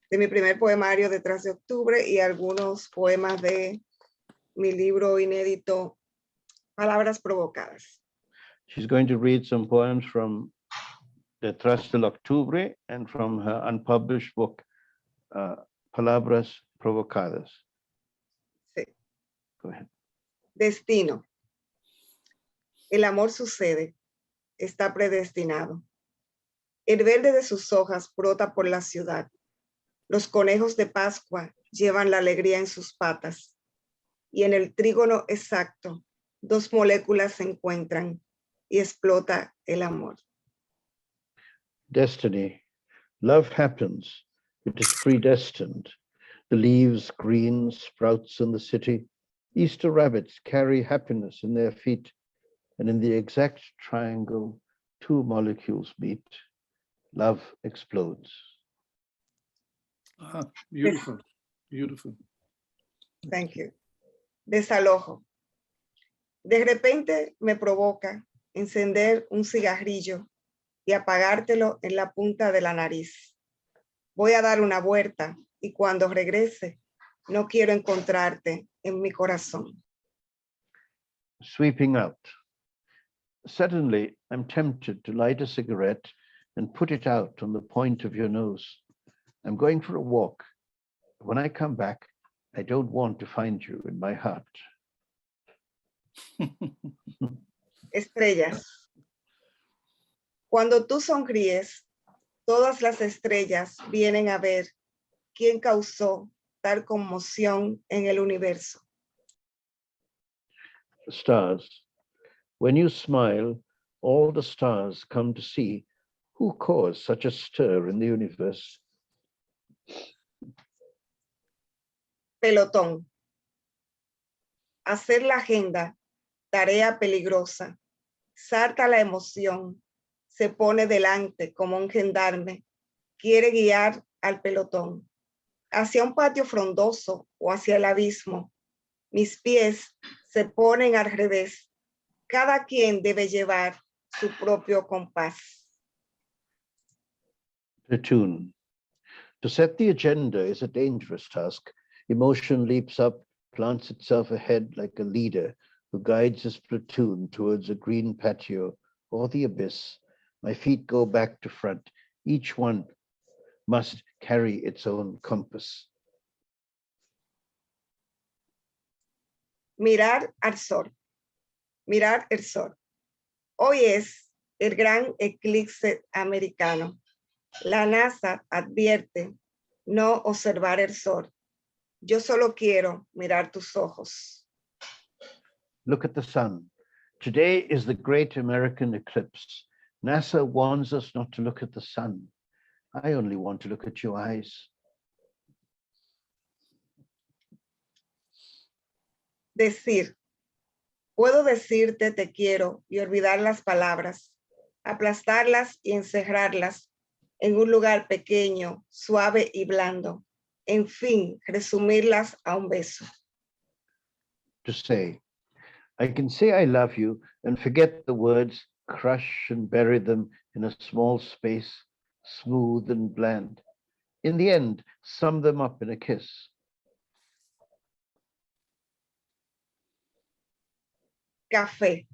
De mi primer poemario Detrás de Octubre y algunos poemas de mi libro inédito Palabras Provocadas. She's going to read some poems from Detrás del Octubre and from her unpublished book, Palabras Provocadas. Sí. Go ahead. Destino. El amor sucede, está predestinado. El verde de sus hojas brota por la ciudad. Los conejos de Pascua llevan la alegría en sus patas. Y en el trígono exacto, dos moléculas se encuentran y explota el amor. Destiny. Love happens. It is predestined. The leaves green sprouts in the city. Easter rabbits carry happiness in their feet. And in the exact triangle, two molecules meet. Love explodes. Beautiful, beautiful. Thank you. Desalojo. De repente me provoca encender un cigarrillo y apagártelo en la punta de la nariz. Voy a dar una vuelta y cuando regrese, no quiero encontrarte en mi corazón. Sweeping out. Suddenly, I'm tempted to light a cigarette and put it out on the point of your nose. I'm going for a walk. When I come back, I don't want to find you in my heart. Estrellas. Cuando tú sonríes, todas las estrellas vienen a ver quién causó tal conmoción en el universo. Stars. When you smile, all the stars come to see who caused such a stir in the universe. Pelotón. Hacer la agenda, tarea peligrosa. Salta la emoción, se pone delante como un gendarme. Quiere guiar al pelotón hacia un patio frondoso o hacia el abismo. Mis pies se ponen al revés. Cada quien debe llevar su propio compás. Platoon. To set the agenda is a dangerous task. Emotion leaps up, plants itself ahead like a leader who guides his platoon towards a green patio or the abyss. My feet go back to front. Each one must carry its own compass. Mirar al sol. Mirar el sol. Hoy es el gran eclipse americano. La NASA advierte no observar el sol. Yo solo quiero mirar tus ojos. Look at the sun. Today is the great American eclipse. NASA warns us not to look at the sun. I only want to look at your eyes. Decir. Puedo decirte te quiero y olvidar las palabras, aplastarlas y encerrarlas en un lugar pequeño, suave y blando. En fin, resumirlas a un beso. To say, I can say I love you and forget the words, crush and bury them in a small space, smooth and bland. In the end, sum them up in a kiss. Café.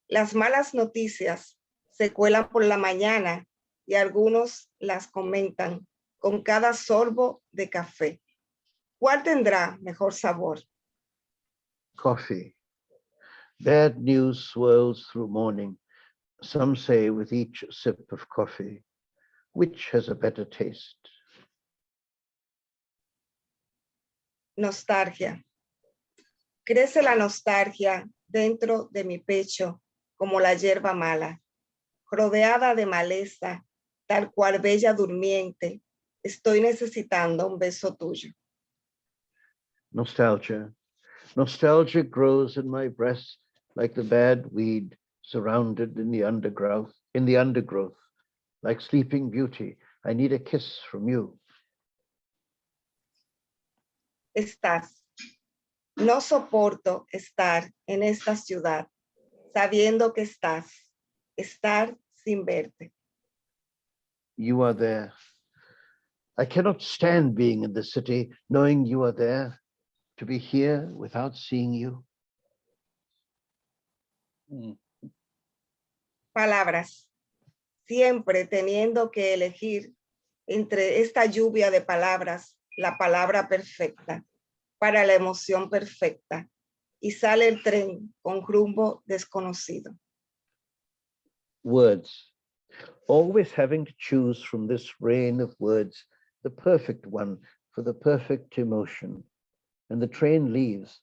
Las malas noticias se cuelan por la mañana y algunos las comentan con cada sorbo de café. ¿Cuál tendrá mejor sabor? Coffee. Bad news swirls through morning. Some say with each sip of coffee, which has a better taste? Nostalgia. Crece la nostalgia dentro de mi pecho como la hierba mala, rodeada de maleza, tal cual bella durmiente. Estoy necesitando un beso tuyo. Nostalgia. Nostalgia grows in my breast like the bad weed surrounded in the undergrowth, like sleeping beauty. I need a kiss from you. Estás. No soporto estar en esta ciudad, sabiendo que estás. Estar sin verte. You are there. I cannot stand being in the city, knowing you are there, to be here without seeing you. Palabras. Siempre teniendo que elegir entre esta lluvia de palabras, la palabra perfecta, para la emoción perfecta. Y sale el tren con rumbo desconocido. Words. Always having to choose from this rain of words, the perfect one for the perfect emotion. And the train leaves,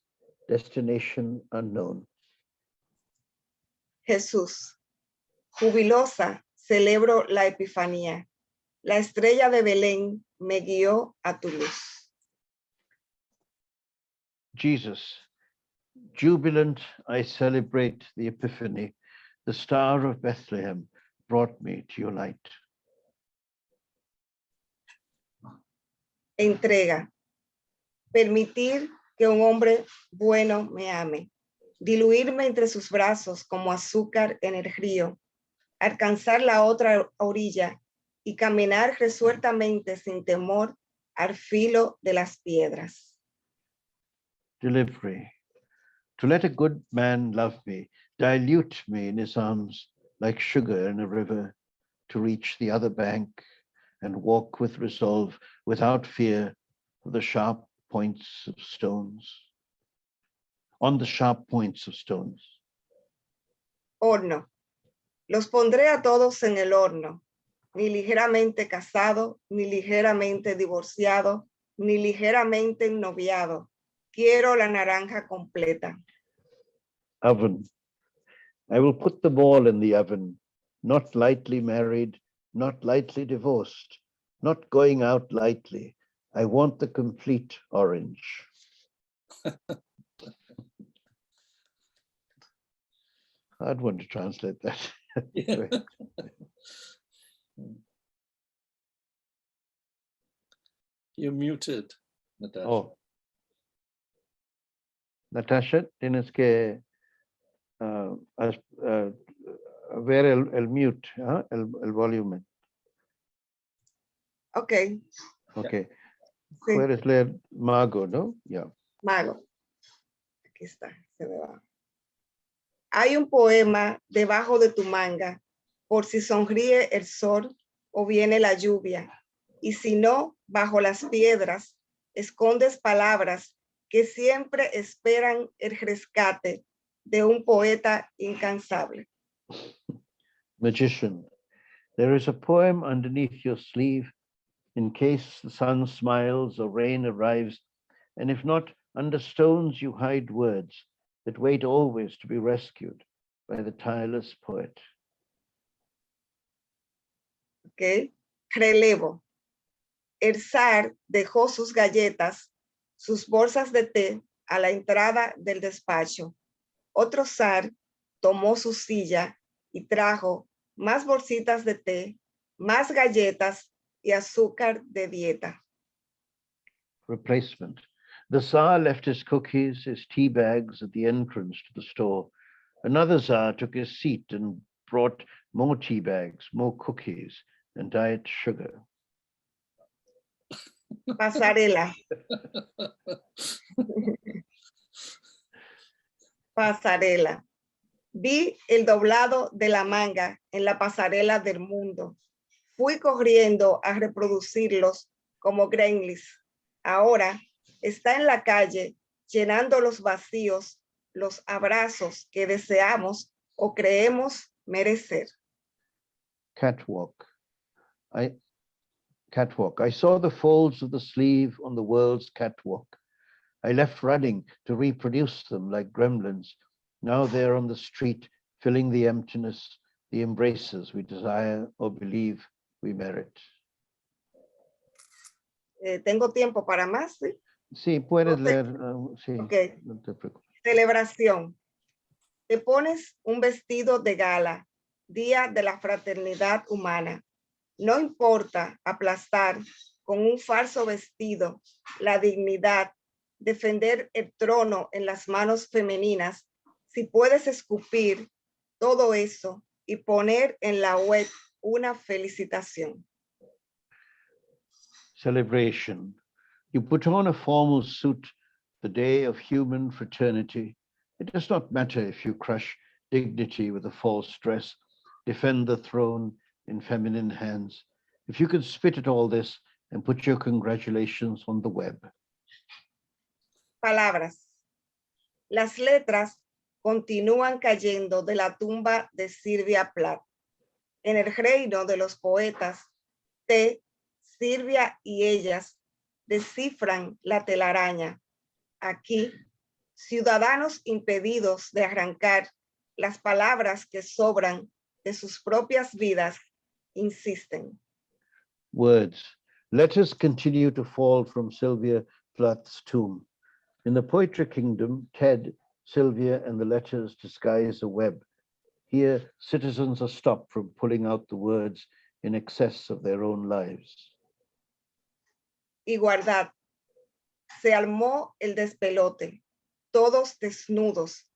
destination unknown. Jesús. Jubilosa, celebro la epifanía. La estrella de Belén me guió a tu luz. Jesus. Jubilant, I celebrate the Epiphany. The star of Bethlehem brought me to your light. Entrega. Permitir que un hombre bueno me ame. Diluirme entre sus brazos como azúcar en el río. Alcanzar la otra orilla y caminar resueltamente sin temor al filo de las piedras. Delivery. To let a good man love me, dilute me in his arms like sugar in a river, to reach the other bank and walk with resolve, without fear of the sharp points of stones. On the sharp points of stones. Horno. Los pondré a todos en el horno, ni ligeramente casado, ni ligeramente divorciado, ni ligeramente ennoviado. Quiero la naranja completa. Oven. I will put them all in the oven, not lightly married, not lightly divorced, not going out lightly. I want the complete orange. I'd want to translate that. Yeah. You're muted, Natacha. Oh. Natacha, tienes que ver el mute, el volumen. Ok. Okay. Sí. Puedes leer Mago, ¿no? Yeah. Mago. Aquí está. Se me va. Hay un poema debajo de tu manga, por si sonríe el sol o viene la lluvia. Y si no, bajo las piedras, escondes palabras que siempre esperan el rescate de un poeta incansable. Magician. There is a poem underneath your sleeve in case the sun smiles or rain arrives, and if not, under stones you hide words that wait always to be rescued by the tireless poet. Okay. Relevo. El zar dejó sus galletas, sus bolsas de té a la entrada del despacho. Otro zar tomó su silla y trajo más bolsitas de té, más galletas y azúcar de dieta. Replacement. The Tsar left his cookies, his tea bags at the entrance to the store. Another Tsar took his seat and brought more tea bags, more cookies, and diet sugar. Pasarela. Pasarela. Vi el doblado de la manga en la pasarela del mundo. Fui corriendo a reproducirlos como gremlins. Ahora está en la calle llenando los vacíos, los abrazos que deseamos o creemos merecer. Catwalk. I saw the folds of the sleeve on the world's catwalk. I left running to reproduce them like gremlins. Now they're on the street, filling the emptiness, the embraces we desire or believe we merit. Tengo tiempo para más, ¿sí? Sí, puedes Ok. leer. Sí, Ok. no te preocupes. Celebración. Te pones un vestido de gala, día de la fraternidad humana. No importa aplastar con un falso vestido la dignidad, defender el trono en las manos femeninas, si puedes escupir todo eso y poner en la web una felicitación. Celebration. You put on a formal suit the day of human fraternity. It does not matter if you crush dignity with a false dress, defend the throne in feminine hands. If you can spit at all this and put your congratulations on the web. Palabras. Las letras continúan cayendo de la tumba de Sylvia Plath. En el reino de los poetas, T, Silvia y ellas descifran la telaraña. Aquí, ciudadanos impedidos de arrancar las palabras que sobran de sus propias vidas insisten. Words. Letters continue to fall from Sylvia Plath's tomb. In the poetry kingdom, Ted, Sylvia, and the letters disguise a web. Here, citizens are stopped from pulling out the words in excess of their own lives. Igualdad. Se armó el despelote, todos desnudos.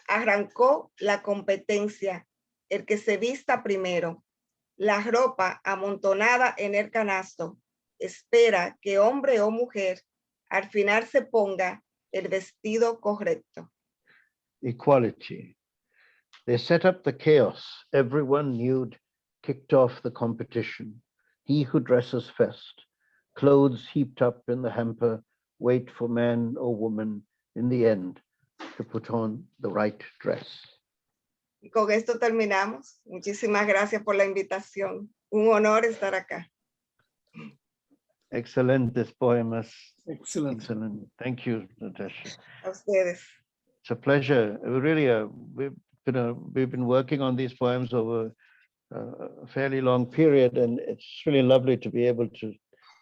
Arrancó la competencia, el que se vista primero. La ropa amontonada en el canasto. Espera que hombre o mujer al final se ponga el vestido correcto. Equality. They set up the chaos. Everyone nude kicked off the competition. He who dresses first, clothes heaped up in the hamper, wait for man or woman in the end to put on the right dress. Y con esto terminamos. Muchísimas gracias por la invitación. Un honor estar acá. Excelentes poemas. Excellent. Excellent. Thank you, Natacha. A ustedes. It's a pleasure. We've been working on these poems over a fairly long period, and it's really lovely to be able to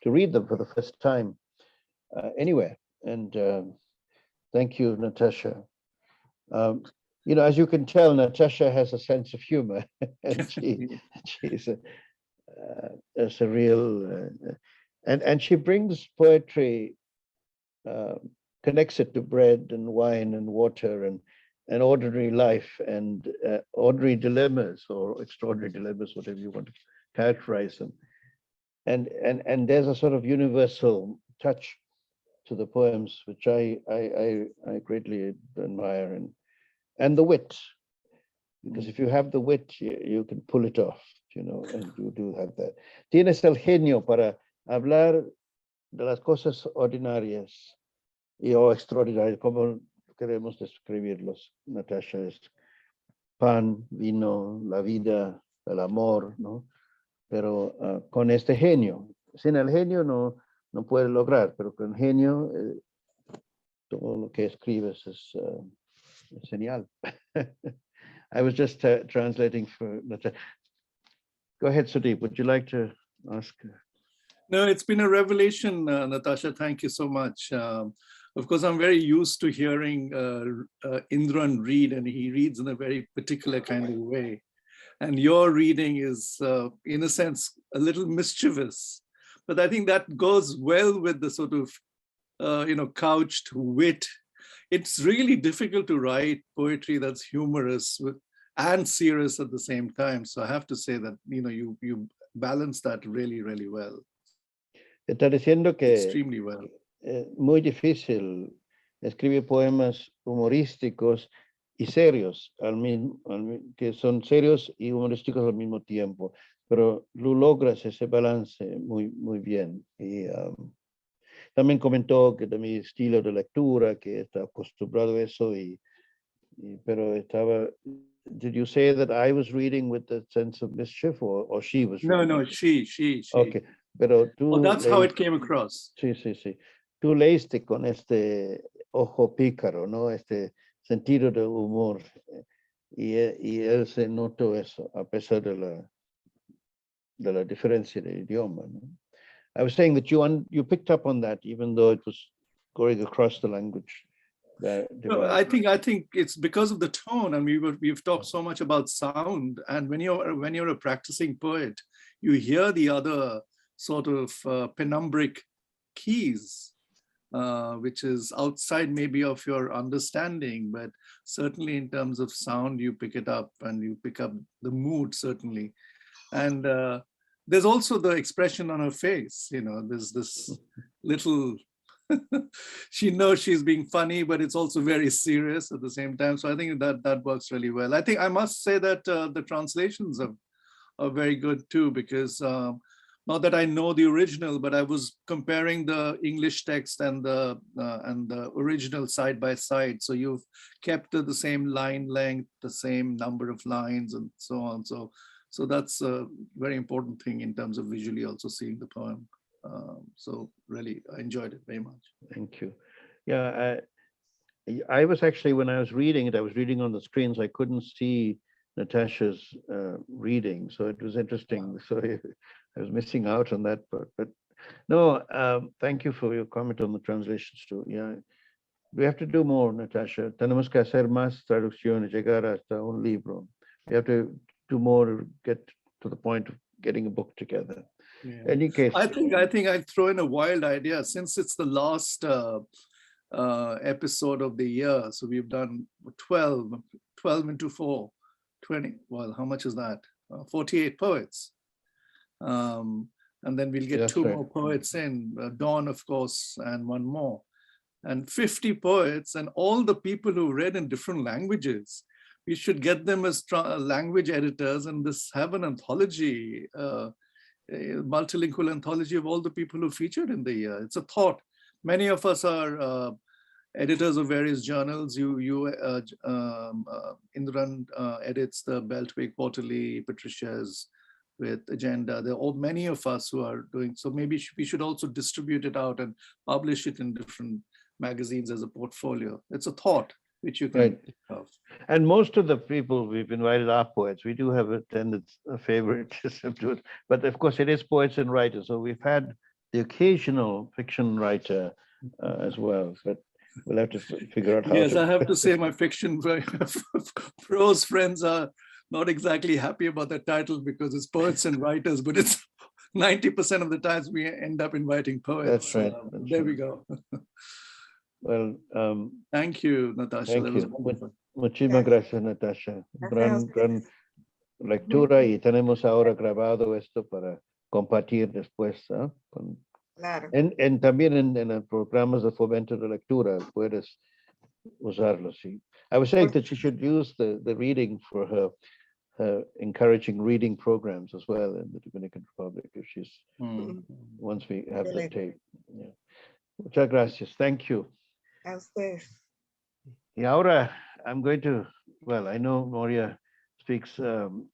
read them for the first time anywhere. And thank you, Natacha. You know, as you can tell, Natacha has a sense of humor, and she's a real, and she brings poetry, connects it to bread and wine and water and ordinary life and ordinary dilemmas or extraordinary dilemmas, whatever you want to characterize them. And there's a sort of universal touch to the poems, which I greatly admire, and the wit, because if you have the wit, you can pull it off, you know, and you do have that. Tienes el genio para hablar de las cosas ordinarias o extraordinarias, como queremos describirlos, Natacha, es pan, vino, la vida, el amor, ¿no? Pero con este genio, sin el genio no puede lograr, pero con genio todo lo que escribes es genial. I was just translating for Natacha. Go ahead, Sudeep. Would you like to ask? No, it's been a revelation, Natacha. Thank you so much. Of course, I'm very used to hearing Indran read, and he reads in a very particular kind of way. And your reading is, in a sense, a little mischievous. But I think that goes well with the sort of, couched wit. It's really difficult to write poetry that's humorous and serious at the same time. So I have to say that, you balance that really, really well. Está diciendo que extremely well. Es muy difícil escribir poemas humorísticos y serios, que son serios y humorísticos al mismo tiempo, pero lo logras ese balance muy, muy bien. Y también comentó que de mi estilo de lectura, que está acostumbrado a eso, pero estaba. Did you say that I was reading with the sense of mischief, or she was reading? No, she. Okay, pero tú. Oh, that's how it came across. Sí. Tú leíste con este ojo pícaro, ¿no? Sentido de humor. Y él se notó eso, a pesar de la diferencia de idioma, ¿no? I was saying that you picked up on that, even though it was going across the language. No, I think it's because of the tone, and we've talked so much about sound. And when you're a practicing poet, you hear the other sort of penumbric keys, which is outside maybe of your understanding, but certainly in terms of sound, you pick it up and you pick up the mood, certainly. And there's also the expression on her face, you know, there's this little, she knows she's being funny, but it's also very serious at the same time. So I think that works really well. I think I must say that the translations are very good too, because not that I know the original, but I was comparing the English text and the original side by side. So you've kept the same line length, the same number of lines, and so on. So that's a very important thing in terms of visually also seeing the poem. So really, I enjoyed it very much. Thank you. Yeah, I was actually, when I was reading it, I was reading on the screens. I couldn't see Natacha's reading, so it was interesting. So I was missing out on that part. But no, thank you for your comment on the translations too. Yeah, we have to do more, Natacha. Tenemos que hacer más traducciones, llegar hasta un libro. We have to do more to get to the point of getting a book together. Yeah. Any case, I think I'd throw in a wild idea, since it's the last episode of the year. So we've done 12 into 4, 20. Well, how much is that? 48 poets. And then we'll get two more poets in, Dawn, of course, and one more. And 50 poets, and all the people who read in different languages. We should get them as language editors and have an anthology, a multilingual anthology of all the people who featured in the year. It's a thought. Many of us are editors of various journals. Indran edits the Beltway Quarterly, Patricia's with Agenda. There are many of us who are doing, so maybe we should also distribute it out and publish it in different magazines as a portfolio. It's a thought which you can have. And most of the people we've invited are poets. We do have a favoritism to it, but of course it is poets and writers. So we've had the occasional fiction writer as well, but we'll have to figure out how. Yes, I have to say my fiction prose friends are not exactly happy about the title, because it's poets and writers, but it's 90% of the times we end up inviting poets. That's right. There we go. Well, thank you, Natacha. Thank that was you. wonderful. Muchísimas gracias, Natacha. Gran lectura, y tenemos ahora grabado esto para compartir después. Claro. También en los programas de fomento de lectura puedes usarlo. Sí. I was saying that she should use the reading for her encouraging reading programs as well in the Dominican Republic, if she's once we have the tape. Yeah. Muchas gracias. Thank you. A ustedes. Y ahora I'm going to, well, I know Maurya speaks some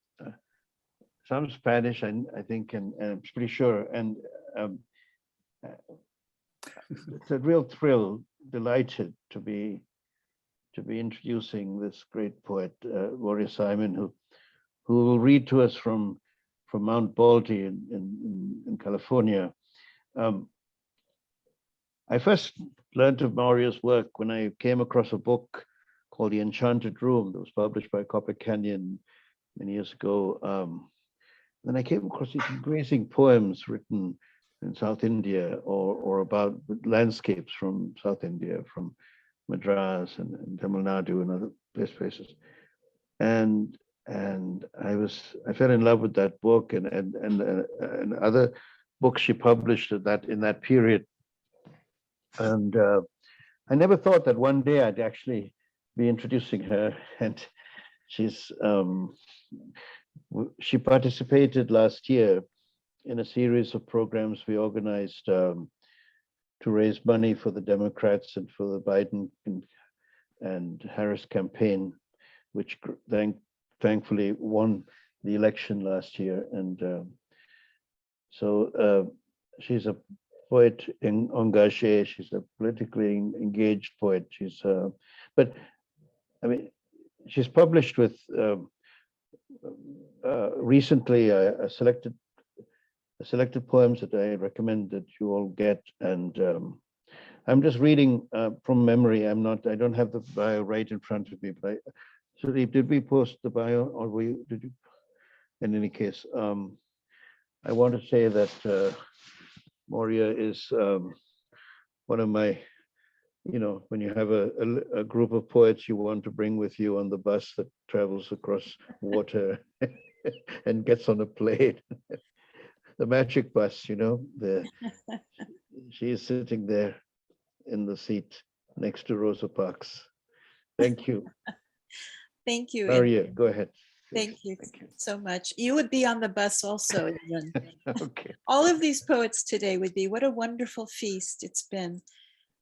Spanish, I think, and I'm pretty sure. And it's a real thrill, delighted to be introducing this great poet, Maurya Simon, who will read to us from Mount Baldy in California. I first learned of Maurya's work when I came across a book called The Enchanted Room that was published by Copper Canyon many years ago. Then I came across these amazing poems written in South India or about landscapes from South India, from Madras and Tamil Nadu and other places. And I fell in love with that book and other books she published in that period. And I never thought that one day I'd actually be introducing her. And she participated last year in a series of programs we organized to raise money for the Democrats and for the Biden and Harris campaign, which thankfully won the election last year. And so she's a poet engagée. She's a politically engaged poet. She's, but I mean, she's published with recently selected poems that I recommend that you all get. And I'm just reading from memory. I don't have the bio right in front of me, but Sudeep, did we post the bio, or did you? In any case, I want to say that Maurya is one of my, when you have a group of poets you want to bring with you on the bus that travels across water and gets on a plane, the magic bus, she is sitting there in the seat next to Rosa Parks. Thank you. Thank you. Maurya, go ahead. Thank you so much. You would be on the bus also, Indran. Okay. All of these poets today would be. What a wonderful feast it's been.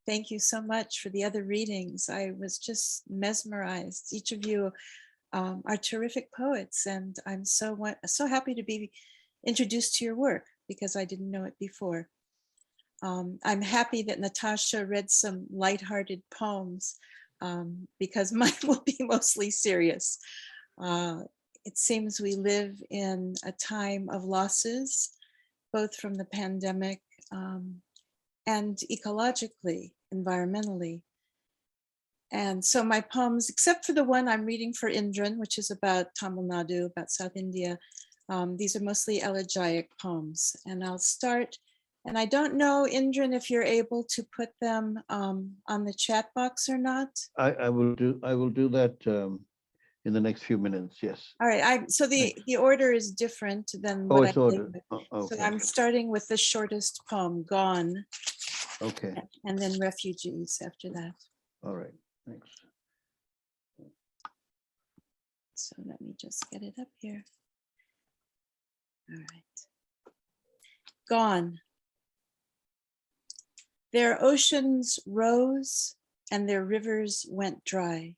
Thank you so much for the other readings. I was just mesmerized. Each of you are terrific poets, and I'm so happy to be introduced to your work because I didn't know it before. I'm happy that Natacha read some lighthearted poems because mine will be mostly serious. It seems we live in a time of losses, both from the pandemic and ecologically, environmentally. And so my poems, except for the one I'm reading for Indran, which is about Tamil Nadu, about South India, these are mostly elegiac poems. And I'll start, and I don't know, Indran, if you're able to put them on the chat box or not. I will do that in the next few minutes. Yes. All right. So the order is different than Oh, what it's I ordered. did. Okay. So I'm starting with the shortest poem, Gone, Okay. and then Refugees after that. All right. Thanks. So let me just get it up here. All right. Gone. Their oceans rose and their rivers went dry.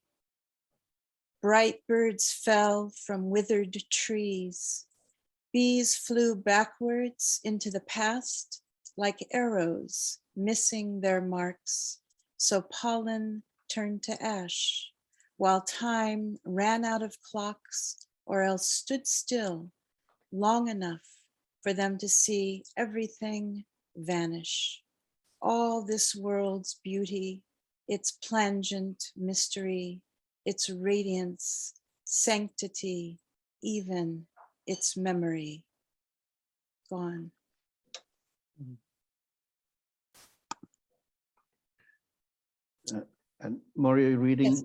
Bright birds fell from withered trees. Bees flew backwards into the past like arrows, missing their marks. So pollen turned to ash, while time ran out of clocks or else stood still long enough for them to see everything vanish. All this world's beauty, its plangent mystery, its radiance, sanctity, even its memory, gone. And Maurya, reading, Yes.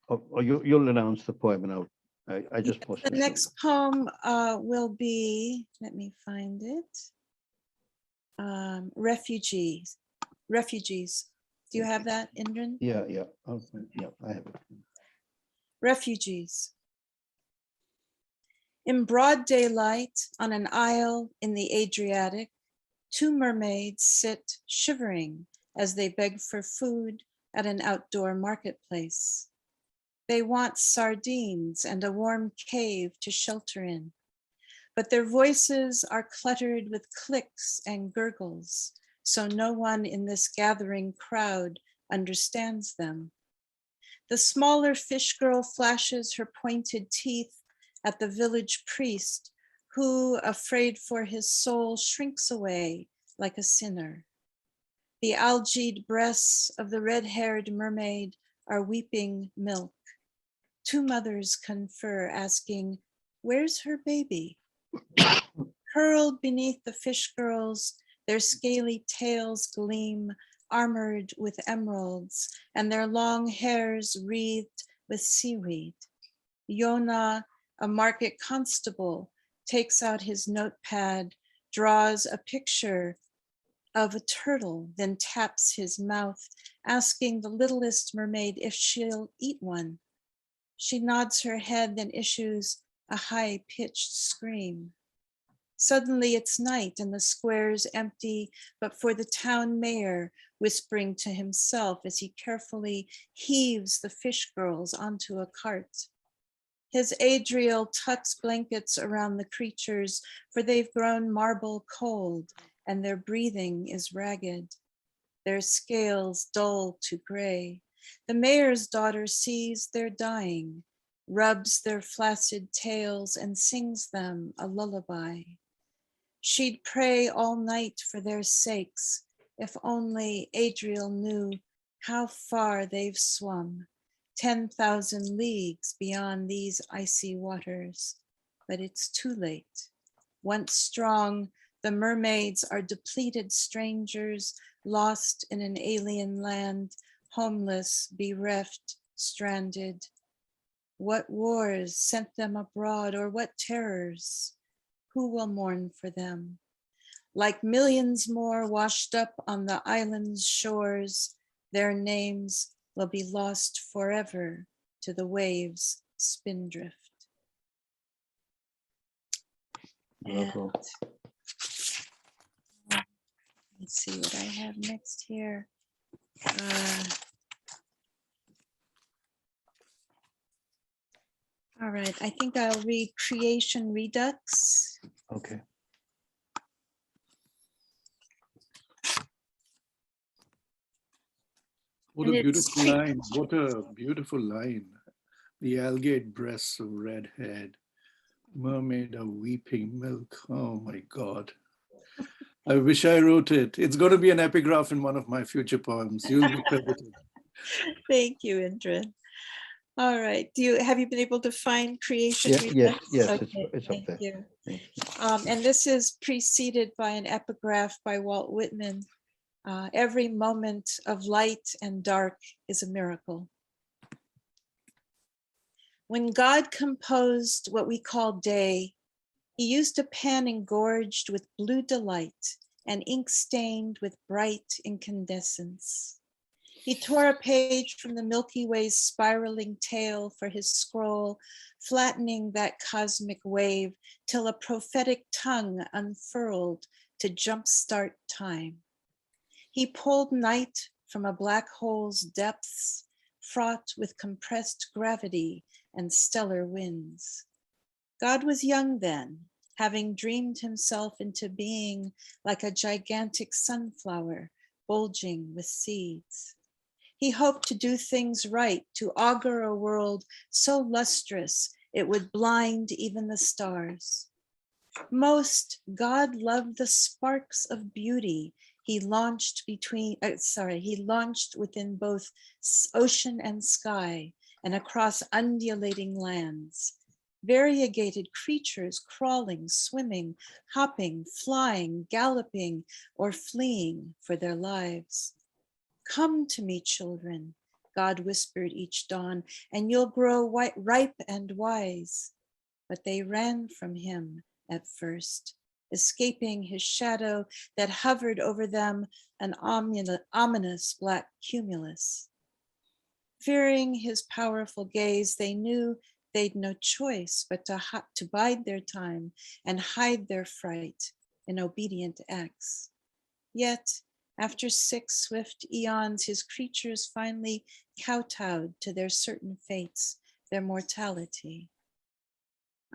or you'll announce the poem, and I just posted The next poem will be, let me find it. Refugees. Do you have that, Indran? Yeah, I have it. Refugees. In broad daylight, on an isle in the Adriatic, two mermaids sit shivering as they beg for food at an outdoor marketplace. They want sardines and a warm cave to shelter in, but their voices are cluttered with clicks and gurgles, so no one in this gathering crowd understands them. The smaller fish girl flashes her pointed teeth at the village priest, who, afraid for his soul, shrinks away like a sinner. The algaed breasts of the red-haired mermaid are weeping milk. Two mothers confer, asking, "Where's her baby?" Curled beneath the fish girls, their scaly tails gleam, armored with emeralds, and their long hairs wreathed with seaweed. Yona, a market constable, takes out his notepad, draws a picture of a turtle, then taps his mouth, asking the littlest mermaid if she'll eat one. She nods her head, then issues a high-pitched scream. Suddenly it's night and the square's empty, but for the town mayor, whispering to himself as he carefully heaves the fish girls onto a cart. His Adriel tucks blankets around the creatures, for they've grown marble cold, and their breathing is ragged, their scales dull to gray. The mayor's daughter sees their dying, rubs their flaccid tails and sings them a lullaby. She'd pray all night for their sakes, if only Adriel knew how far they've swum, 10,000 leagues beyond these icy waters. But it's too late. Once strong, the mermaids are depleted strangers, lost in an alien land, homeless, bereft, stranded. What wars sent them abroad, or what terrors? Who will mourn for them? Like millions more washed up on the island's shores, their names will be lost forever to the waves' spindrift. Beautiful. Let's see what I have next here. All right, I think I'll read Creation Redux. Okay. What And a it's beautiful line. What a beautiful line. The algate breasts of red head, mermaid of weeping milk. Oh my God. I wish I wrote it. It's going to be an epigraph in one of my future poems. You'll be credited. Thank you, Indran. All right, have you been able to find Creation Yeah, Redux? yes, Okay, it's up thank there. you. Thank you. And this is preceded by an epigraph by Walt Whitman. Every moment of light and dark is a miracle. When God composed what we call day, he used a pen engorged with blue delight and ink stained with bright incandescence. He tore a page from the Milky Way's spiraling tail for his scroll, flattening that cosmic wave till a prophetic tongue unfurled to jumpstart time. He pulled night from a black hole's depths, fraught with compressed gravity and stellar winds. God was young then, having dreamed himself into being like a gigantic sunflower bulging with seeds. He hoped to do things right, to augur a world so lustrous it would blind even the stars. Most, God loved the sparks of beauty he launched within both ocean and sky and across undulating lands. Variegated creatures crawling, swimming, hopping, flying, galloping, or fleeing for their lives. Come to me, children, God whispered each dawn, and you'll grow ripe and wise. But they ran from him at first, escaping his shadow that hovered over them, an ominous black cumulus. Fearing his powerful gaze, they knew they'd no choice but to bide their time and hide their fright in obedient acts. Yet, after 6 swift eons, his creatures finally kowtowed to their certain fates, their mortality.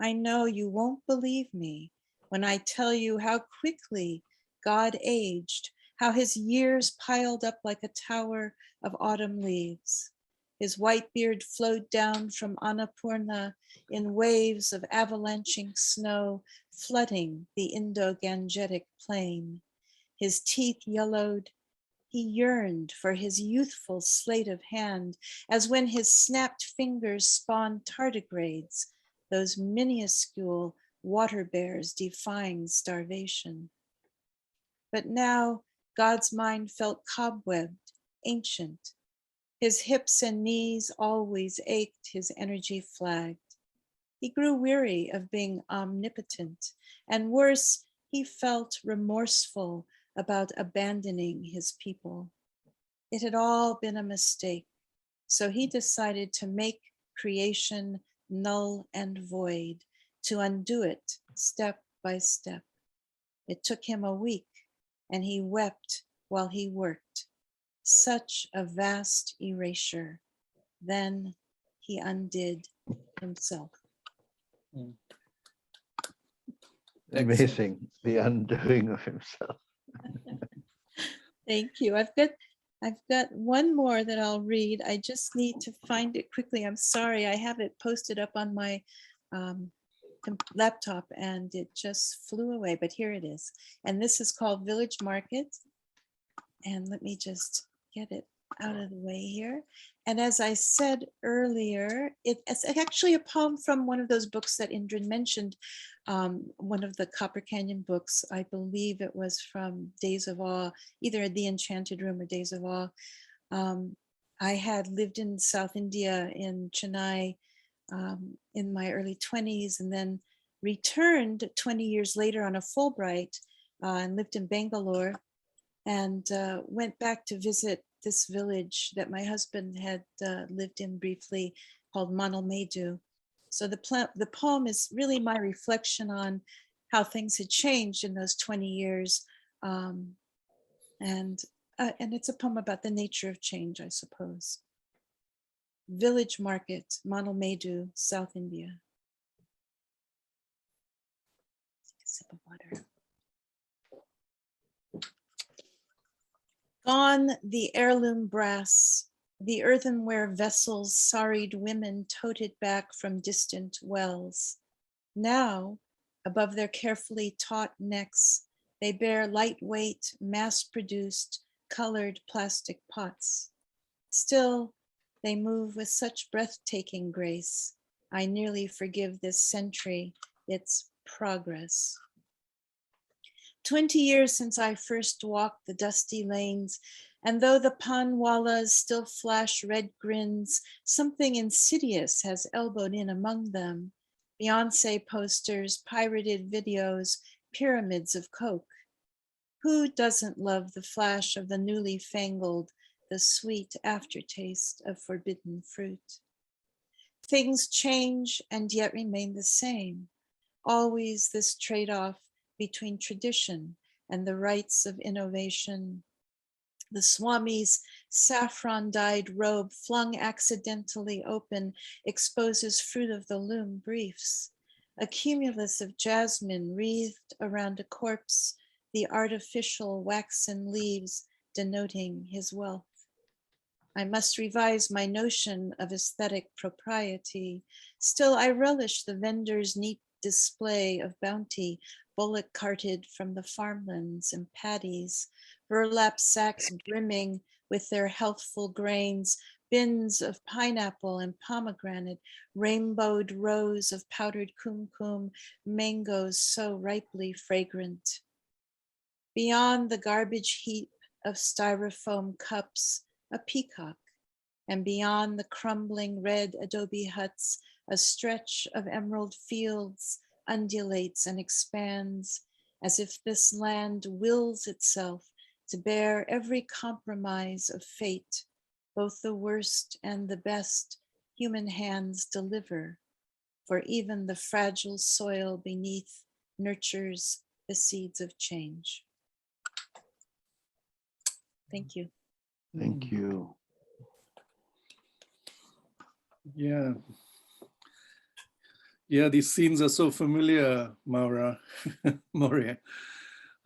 I know you won't believe me when I tell you how quickly God aged, how his years piled up like a tower of autumn leaves. His white beard flowed down from Annapurna in waves of avalanching snow, flooding the Indo-Gangetic plain. His teeth yellowed. He yearned for his youthful sleight of hand, as when his snapped fingers spawned tardigrades, those minuscule water bears defying starvation. But now God's mind felt cobwebbed, ancient. His hips and knees always ached, his energy flagged. He grew weary of being omnipotent, and worse, he felt remorseful about abandoning his people. It had all been a mistake, so he decided to make creation null and void, to undo it step by step. It took him a week, and he wept while he worked. Such a vast erasure. Then he undid himself. Amazing, the undoing of himself. Thank you. I've got one more that I'll read. I just need to find it quickly. I'm sorry. I have it posted up on my laptop and it just flew away, but here it is. And this is called Village Market. And let me just get it out of the way here. And as I said earlier, it's actually a poem from one of those books that Indran mentioned, one of the Copper Canyon books. I believe it was from Days of Awe, either The Enchanted Room or Days of Awe. I had lived in South India in Chennai in my early 20s and then returned 20 years later on a Fulbright and lived in Bangalore and went back to visit this village that my husband had lived in briefly called Manalmedu. So the poem is really my reflection on how things had changed in those 20 years. And it's a poem about the nature of change, I suppose. Village Market, Manalmedu, South India. Take a sip of water. Gone the heirloom brass, the earthenware vessels sorried women toted back from distant wells. Now, above their carefully taut necks, they bear lightweight, mass-produced, colored plastic pots. Still, they move with such breathtaking grace. I nearly forgive this century its progress. 20 years since I first walked the dusty lanes, and though the panwallas still flash red grins, something insidious has elbowed in among them. Beyonce posters, pirated videos, pyramids of coke. Who doesn't love the flash of the newly fangled, the sweet aftertaste of forbidden fruit? Things change and yet remain the same. Always this trade-off between tradition and the rights of innovation. The Swami's saffron-dyed robe flung accidentally open exposes fruit of the loom briefs. A cumulus of jasmine wreathed around a corpse, the artificial waxen leaves denoting his wealth. I must revise my notion of aesthetic propriety. Still, I relish the vendor's neat display of bounty, bullock carted from the farmlands and paddies, burlap sacks brimming with their healthful grains, bins of pineapple and pomegranate, rainbowed rows of powdered kumkum, mangoes so ripely fragrant. Beyond the garbage heap of styrofoam cups, a peacock, and beyond the crumbling red adobe huts, a stretch of emerald fields undulates and expands as if this land wills itself to bear every compromise of fate, both the worst and the best human hands deliver, for even the fragile soil beneath nurtures the seeds of change. Thank you. Thank you. Yeah. Yeah, these scenes are so familiar, Maurya.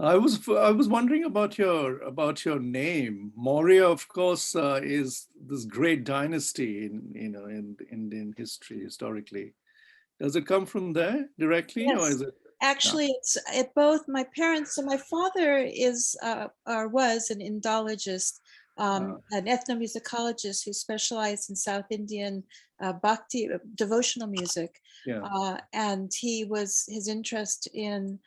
I was wondering about your name. Maurya, of course, is this great dynasty in Indian history historically. Does it come from there directly, Yes. or is it? Actually, it's both my parents. So my father is or was an Indologist, an ethnomusicologist who specialized in South Indian bhakti devotional music. Yeah. And his interest in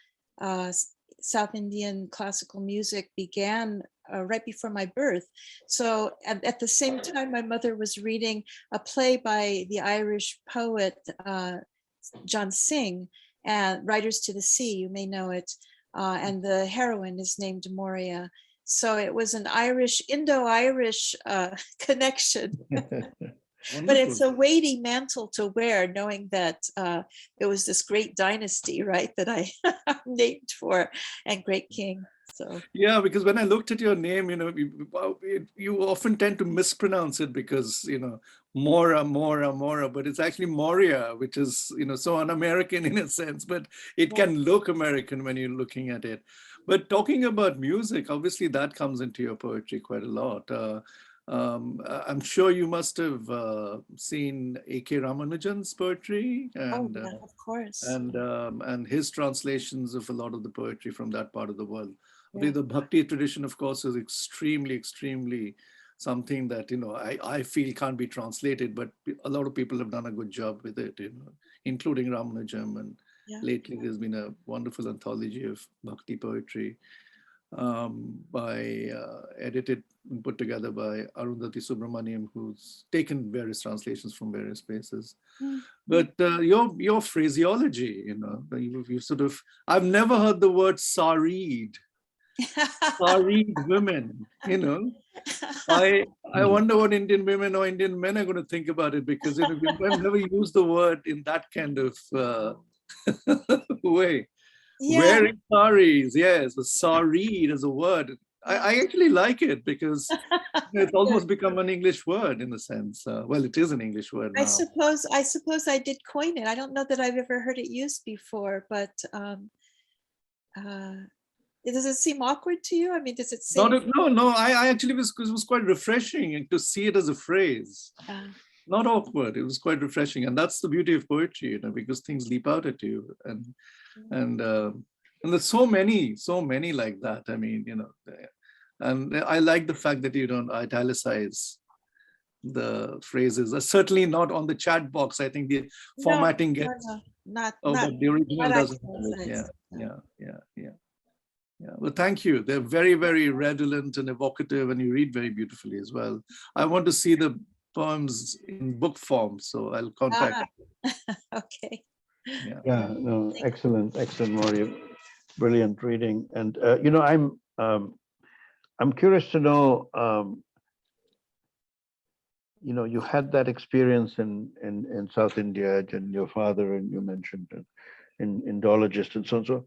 South Indian classical music began right before my birth. So at the same time, my mother was reading a play by the Irish poet John Synge, and Riders to the Sea, you may know it, and the heroine is named Maurya. So it was an Indo-Irish connection. But it's a weighty mantle to wear, knowing that it was this great dynasty, right, that I named for, and great king. So yeah, because when I looked at your name, you often tend to mispronounce it because Mora, but it's actually Maurya, which is so un-American in a sense, but it can look American when you're looking at it. But talking about music, obviously that comes into your poetry quite a lot. I'm sure you must have seen A.K. Ramanujan's poetry Oh, and yeah, of course. and his translations of a lot of the poetry from that part of the world. Yeah. The Bhakti tradition, of course, is extremely something that, you know, I feel can't be translated, but a lot of people have done a good job with it, you know, including Ramanujan. And Yeah. lately there's been a wonderful anthology of Bhakti poetry edited and put together by Arundhati Subramaniam, who's taken various translations from various places. Mm. But your phraseology, you know, you sort of, I've never heard the word saried women, you know. I wonder what Indian women or Indian men are going to think about it, because, you know, we've never used the word in that kind of way. Yeah. Wearing saris, yes, the sari is a word. I actually like it because it's almost become an English word in a sense. Well, it is an English word now. I suppose I did coin it. I don't know that I've ever heard it used before, but does it seem awkward to you? I mean, does it seem? No. I actually it was quite refreshing to see it as a phrase. Not awkward. It was quite refreshing, and that's the beauty of poetry, you know, because things leap out at you, and there's so many like that. I mean, you know, and I like the fact that you don't italicize the phrases. Certainly not on the chat box. I think the formatting gets. Not But the original doesn't have it. Yeah. Well, thank you. They're very redolent and evocative, and you read very beautifully as well. I want to see the poems in book form, so I'll contact you. Okay. Yeah, no, excellent, Maurya. Brilliant reading. And you know, I'm curious to know, you know, you had that experience in South India, and your father, and you mentioned in Indologist and so on. So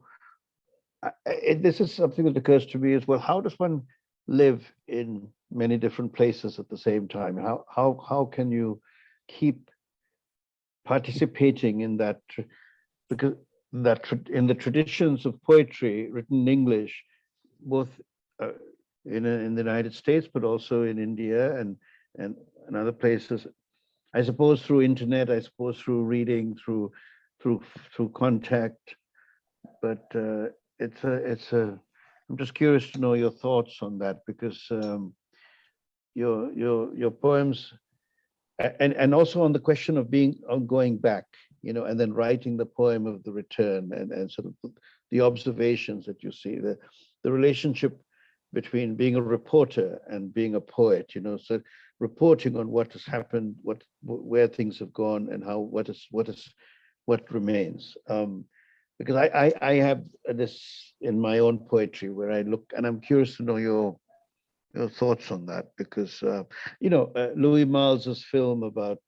this is something that occurs to me as well. How does one live in many different places at the same time? How can you keep participating in that? Because in the traditions of poetry written in English, both in the United States, but also in India and other places, I suppose through internet, I suppose through reading, through contact, but I'm just curious to know your thoughts on that, because your poems, and also on the question of going back, you know, and then writing the poem of the return, and sort of the observations that you see, the relationship between being a reporter and being a poet, you know, so reporting on what has happened, where things have gone, and how what remains. Because I have this in my own poetry where I look, and I'm curious to know your thoughts on that, because you know, Louis Males's film about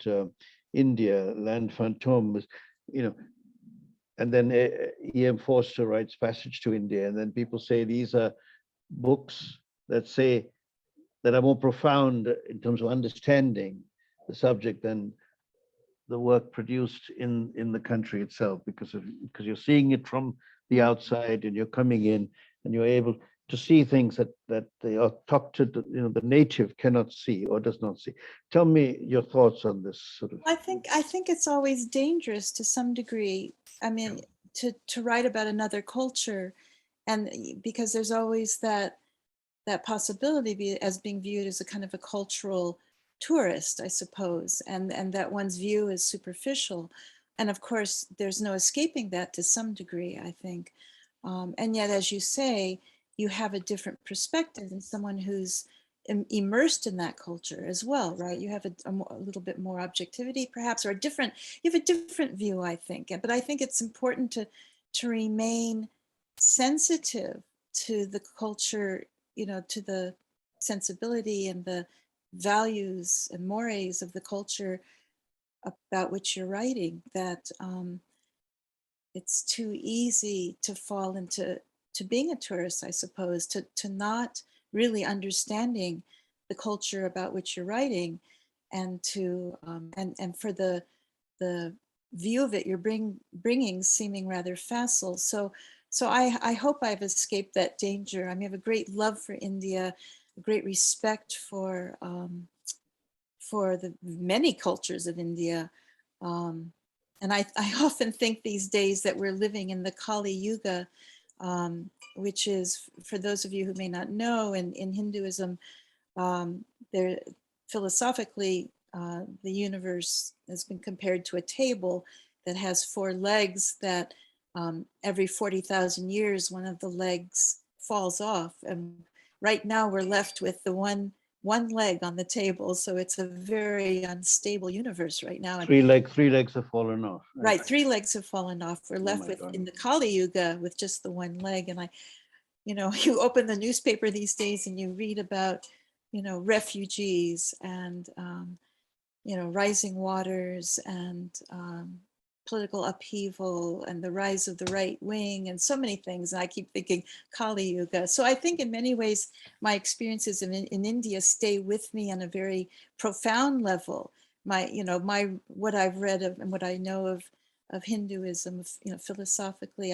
India, Land Fantôme, was, you know, and then E.M. Forster writes Passage to India, and then people say these are books that are more profound in terms of understanding the subject than the work produced in the country itself, because you're seeing it from the outside, and you're coming in, and you're able to see things that the autochthon, you know, the native cannot see or does not see. Tell me your thoughts on this sort of. I think it's always dangerous to some degree. I mean, to write about another culture, and because there's always that possibility as being viewed as a kind of a cultural tourist, I suppose, and that one's view is superficial. And of course, there's no escaping that to some degree, I think. And yet, as you say, you have a different perspective than someone who's immersed in that culture as well, right? You have a little bit more objectivity, perhaps, or you have a different view, I think. But I think it's important to remain sensitive to the culture, you know, to the sensibility and the values and mores of the culture about which you're writing, that it's too easy to fall into being a tourist, I suppose, to not really understanding the culture about which you're writing, and to and for the view of it you're bringing seeming rather facile. So So I hope I've escaped that danger. I mean, I have a great love for India, a great respect for the many cultures of India. And I often think these days that we're living in the Kali Yuga, which is, for those of you who may not know, in Hinduism, there philosophically, the universe has been compared to a table that has 4 legs that every 40,000 years, one of the legs falls off. And right now we're left with the one leg on the table. So it's a very unstable universe right now. And 3 legs have fallen off. right, 3 legs have fallen off. We're left my with, God. in the Kali Yuga, with just the 1 leg. And you open the newspaper these days and you read about, refugees and, rising waters and political upheaval and the rise of the right wing and so many things. And I keep thinking Kali Yuga. So I think in many ways, my experiences in India stay with me on a very profound level. What I've read of and what I know of Hinduism, philosophically,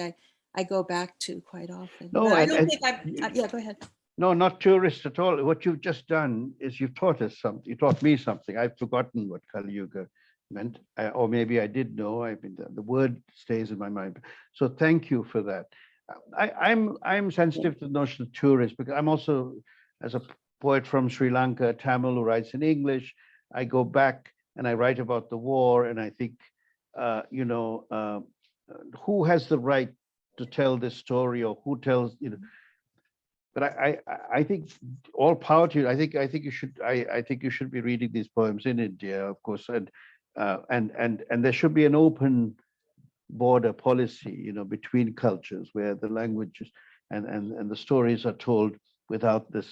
I go back to quite often. No, But I and- don't and- think yeah, go ahead. No, not tourist at all. What you've just done is you've taught us something. You taught me something. I've forgotten what Kali Yuga meant, or maybe I did know. I mean, the word stays in my mind. So thank you for that. I'm sensitive to the notion of tourist because I'm also, as a poet from Sri Lanka, Tamil, who writes in English, I go back and I write about the war, and I think, who has the right to tell this story, or who tells, But I think all power to you. I think you should be reading these poems in India, of course, and there should be an open border policy, between cultures where the languages and the stories are told without this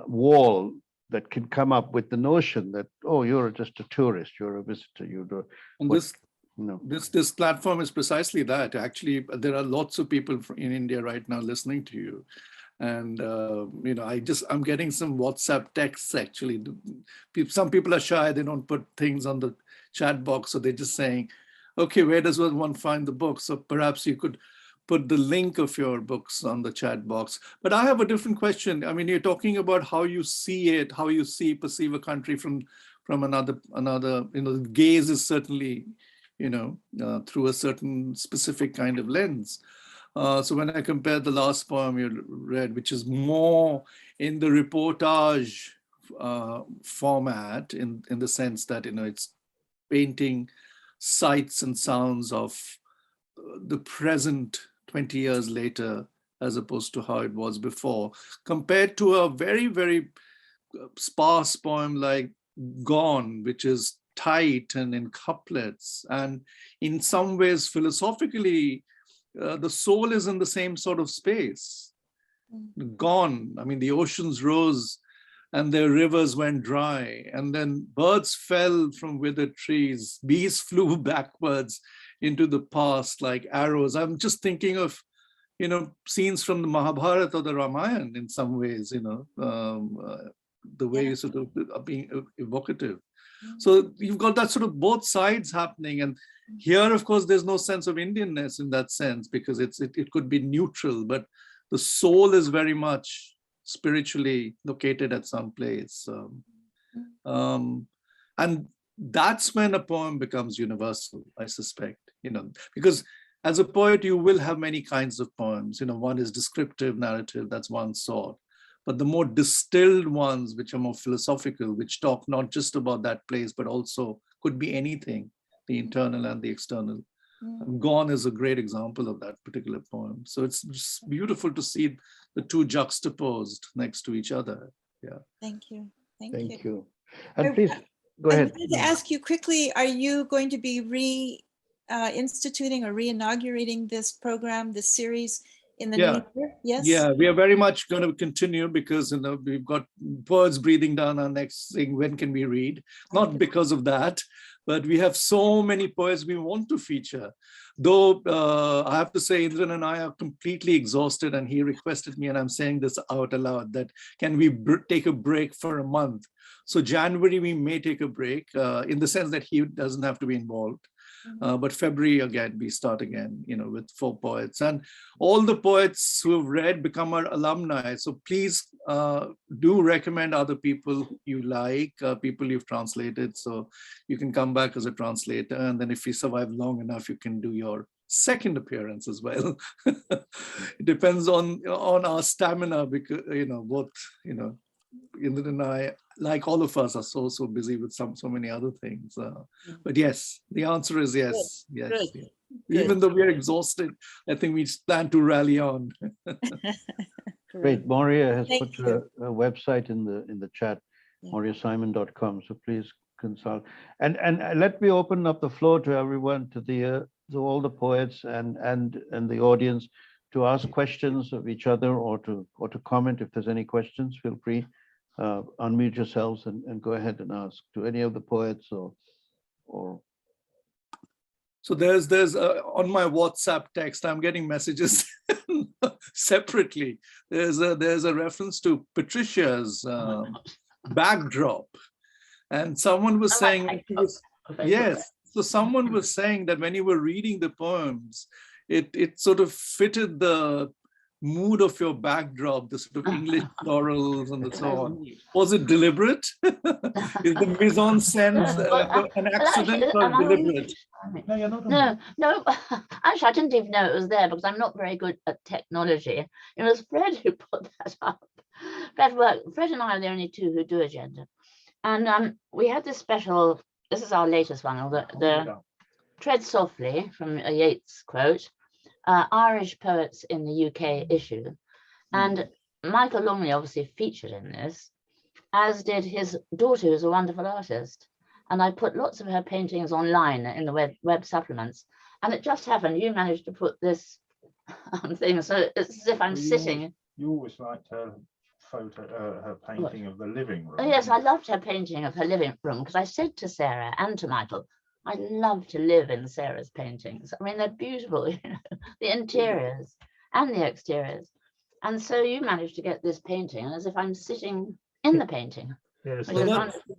wall that can come up with the notion that, oh, you're just a tourist, you're a visitor, And this platform is precisely that. Actually, there are lots of people in India right now listening to you. And, I'm getting some WhatsApp texts, actually. Some people are shy, they don't put things on the chat box. So they're just saying, okay, where does one find the book? So perhaps you could put the link of your books on the chat box. But I have a different question. I mean, you're talking about how you see it, how you perceive a country from another, the gaze is certainly, through a certain specific kind of lens. So when I compare the last poem you read, which is more in the reportage format, in the sense that, it's painting sights and sounds of the present 20 years later, as opposed to how it was before, compared to a very, very sparse poem like Gone, which is tight and in couplets, and in some ways philosophically the soul is in the same sort of space. Gone, I mean, the oceans rose and their rivers went dry, and then birds fell from withered trees, bees flew backwards into the past like arrows. I'm just thinking of scenes from the Mahabharata or the Ramayana in some ways, the way you sort of are being evocative. So you've got that sort of both sides happening. And here, of course, there's no sense of Indianness in that sense, because it could be neutral, but the soul is very much spiritually located at some place. And that's when a poem becomes universal, I suspect, because as a poet, you will have many kinds of poems. One is descriptive narrative, that's one sort. But the more distilled ones, which are more philosophical, which talk not just about that place, but also could be anything, the internal and the external. Gone is a great example of that particular poem. So it's just beautiful to see the two juxtaposed next to each other. Yeah. Thank you. Thank you. And please, go ahead. I wanted to ask you quickly, are you going to be instituting or re-inaugurating this program, this series in the new year? Yes. Yeah, we are very much going to continue because we've got birds breathing down our necks saying, when can we read? Not because of that, but we have so many poets we want to feature. Though I have to say, Indran and I are completely exhausted, and he requested me, and I'm saying this out aloud, that can we take a break for a month? So January, we may take a break in the sense that he doesn't have to be involved. But February again, we start again, with 4 poets, and all the poets who have read become our alumni. So please do recommend other people you like, people you've translated. So you can come back as a translator, and then if you survive long enough, you can do your second appearance as well. It depends on our stamina, because both Indran and I, like all of us, are so busy with so many other things. But yes, the answer is yes. Yes, Good. yes. Good. Even though we are exhausted, I think we plan to rally on. Great. Maurya has Thank put you. a website in the chat, Yeah. mauryasimon.com. So please consult. And let me open up the floor to everyone, to all the poets and the audience, to ask questions of each other, or to comment. If there's any questions, feel free, unmute yourselves and go ahead and ask to any of the poets or. So there's on my WhatsApp text, I'm getting messages separately. There's a reference to Patricia's backdrop, and someone was saying, yes. So someone was saying that when you were reading the poems, it sort of fitted the mood of your backdrop, the sort of English florals and so on. Was it deliberate? Is the mise en scène an accident or deliberate? No, you're not. No. Actually, I didn't even know it was there because I'm not very good at technology. It was Fred who put that up. Fred and I are the only two who do agenda, and we had this special. This is our latest one, the Tread Softly from a Yeats quote, Irish Poets in the UK issue. And Michael Longley obviously featured in this, as did his daughter, who's a wonderful artist. And I put lots of her paintings online in the web supplements. And it just happened, you managed to put this thing. So it's as if I'm sitting. You always liked her photo, her painting of the living room. Oh, yes, I loved her painting of her living room, because I said to Sarah and to Michael, I'd love to live in Sarah's paintings. I mean, they're beautiful, the interiors and the exteriors. And so you managed to get this painting as if I'm sitting in the painting. Yes,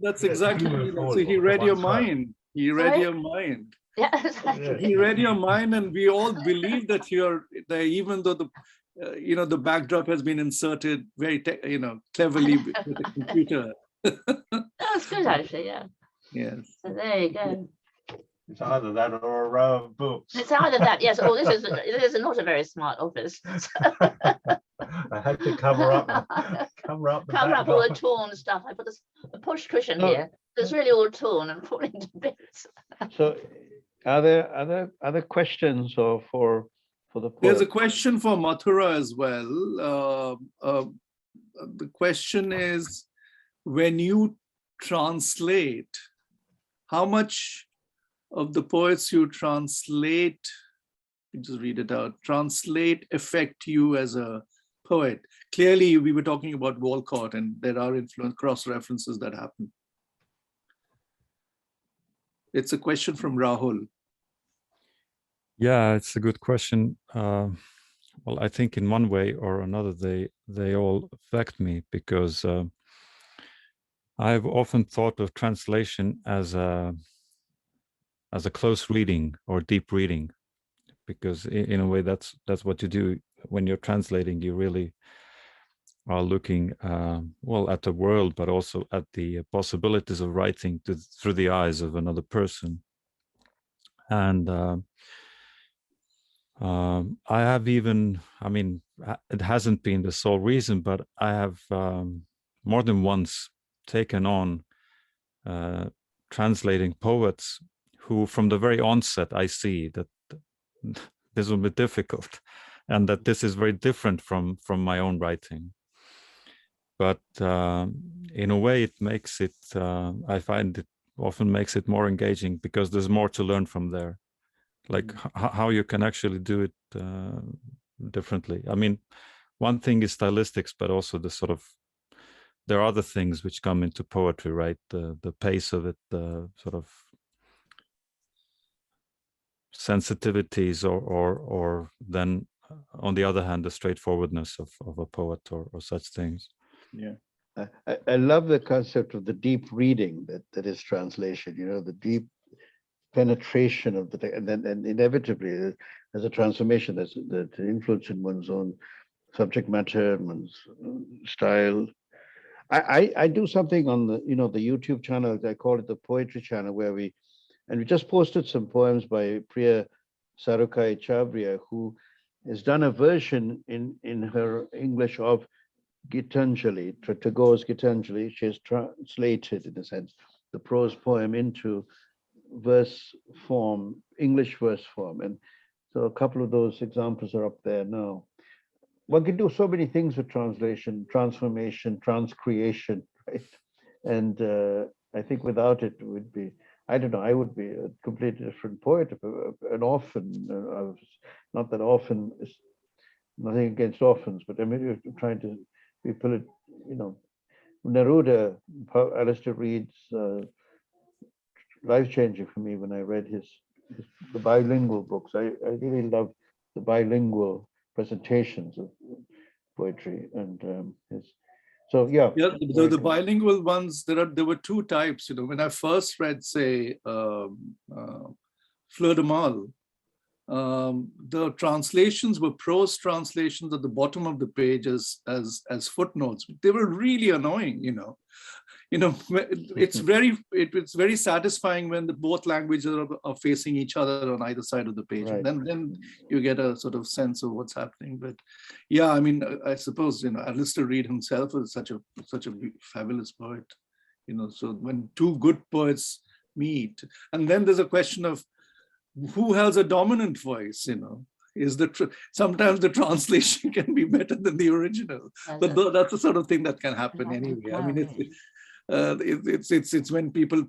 That's exactly. So he read your mind. He read your mind. Yeah, exactly. He read your mind, and we all believe that you're there, even though the backdrop has been inserted very cleverly with the computer. That's good, actually. Yeah. Yes. So there you go. it's either that or a row of books. It's either that, yes. Oh, this is not a very smart office. I had to cover up all the torn stuff. I put a push cushion here. It's really all torn and falling to bits. So, are there other questions or for the poet? There's a question for Mathura as well. The question is, when you translate, how much of the poets you translate, just read it out, translate affect you as a poet? Clearly, we were talking about Walcott, and there are cross references that happen. It's a question from Rahul. Yeah, it's a good question. Well, I think in one way or another, they all affect me, because I've often thought of translation as a close reading or deep reading, because in a way that's what you do when you're translating. You really are looking well at the world, but also at the possibilities of writing through the eyes of another person. And I have even, I mean, it hasn't been the sole reason, but I have more than once taken on translating poets who, from the very onset, I see that this will be difficult, and that this is very different from my own writing. But in a way, it makes it, I find it often makes it more engaging, because there's more to learn from there, like how you can actually do it differently. I mean, one thing is stylistics, but also the sort of, there are other things which come into poetry, right? The pace of it, the sort of sensitivities, or then on the other hand, the straightforwardness of a poet or such things. Yeah. I love the concept of the deep reading that is translation, the deep penetration of the, and then and inevitably there's a transformation. There's the influence in one's own subject matter, one's style. I do something on the the YouTube channel. I call it the poetry channel, where we just posted some poems by Priya Sarukai Chavria, who has done a version in her English of Gitanjali, Tagore's Gitanjali. She has translated, in a sense, the prose poem into verse form, English verse form. And so a couple of those examples are up there now. One can do so many things with translation, transformation, transcreation, right? And I think without it, it would be, I don't know, I would be a completely different poet. An orphan, not that orphan is nothing against orphans, but I mean, you're trying to people, Neruda, Alistair Reed's life-changing for me when I read the bilingual books. I really love the bilingual presentations of poetry, and so yeah. Yeah, the bilingual ones, there were two types. When I first read, say, Fleur de Mal, the translations were prose translations at the bottom of the page as footnotes. They were really annoying. It's very satisfying when both languages are facing each other on either side of the page, right. and then you get a sort of sense of what's happening. But yeah, I mean, I suppose Alistair Reed himself is such a fabulous poet. So when two good poets meet, and then there's a question of who has a dominant voice. Sometimes the translation can be better than the original, but that's the sort of thing that can happen anyway. I mean, it's when people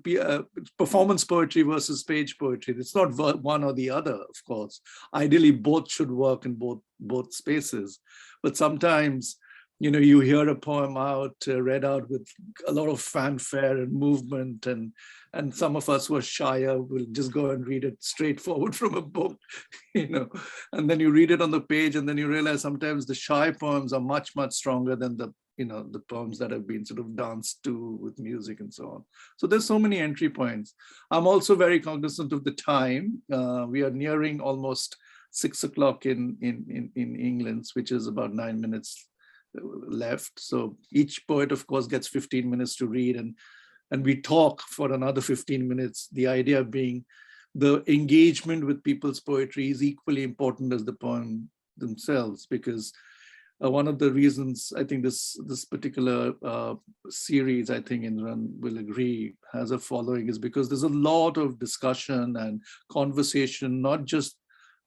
performance poetry versus page poetry. It's not one or the other, of course. Ideally, both should work in both spaces, but sometimes you hear a poem read out with a lot of fanfare and movement, and some of us who are shyer will just go and read it straightforward from a book, and then you read it on the page, and then you realize sometimes the shy poems are much stronger than the poems that have been sort of danced to with music and so on. So there's so many entry points. I'm also very cognizant of the time. We are nearing almost 6 o'clock in England, which is about 9 minutes left. So each poet, of course, gets 15 minutes to read, and we talk for another 15 minutes. The idea being the engagement with people's poetry is equally important as the poem themselves, because one of the reasons I think this particular series, I think Indran will agree, has a following is because there's a lot of discussion and conversation, not just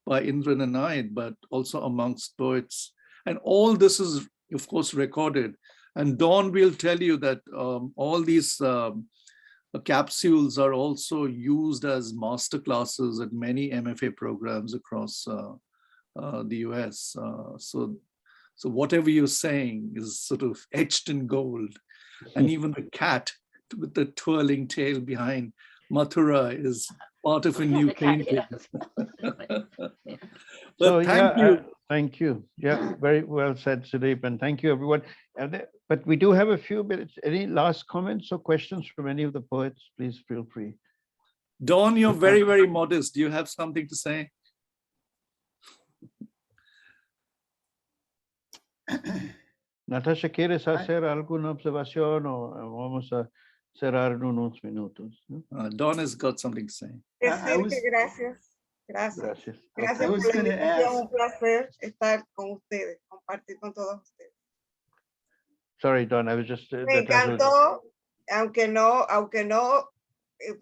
by Indran and I, but also amongst poets. And all this is, of course, recorded. And Dawn will tell you that all these capsules are also used as master classes at many MFA programs across the US. So whatever you're saying is sort of etched in gold. And even the cat with the twirling tail behind Mathura is part of a new painting. So thank you. Yeah, very well said, Sudeep, and thank you, everyone. But we do have a few minutes. Any last comments or questions from any of the poets? Please feel free. Dawn, you're very modest. Do you have something to say? Natacha, ¿quieres hacer alguna observación o vamos a cerrar en unos minutos? Dawn has got something to say. Gracias por la invitación. Un placer estar con ustedes, compartir con todos ustedes. Sorry, Dawn, I was just... Me encantó, aunque no,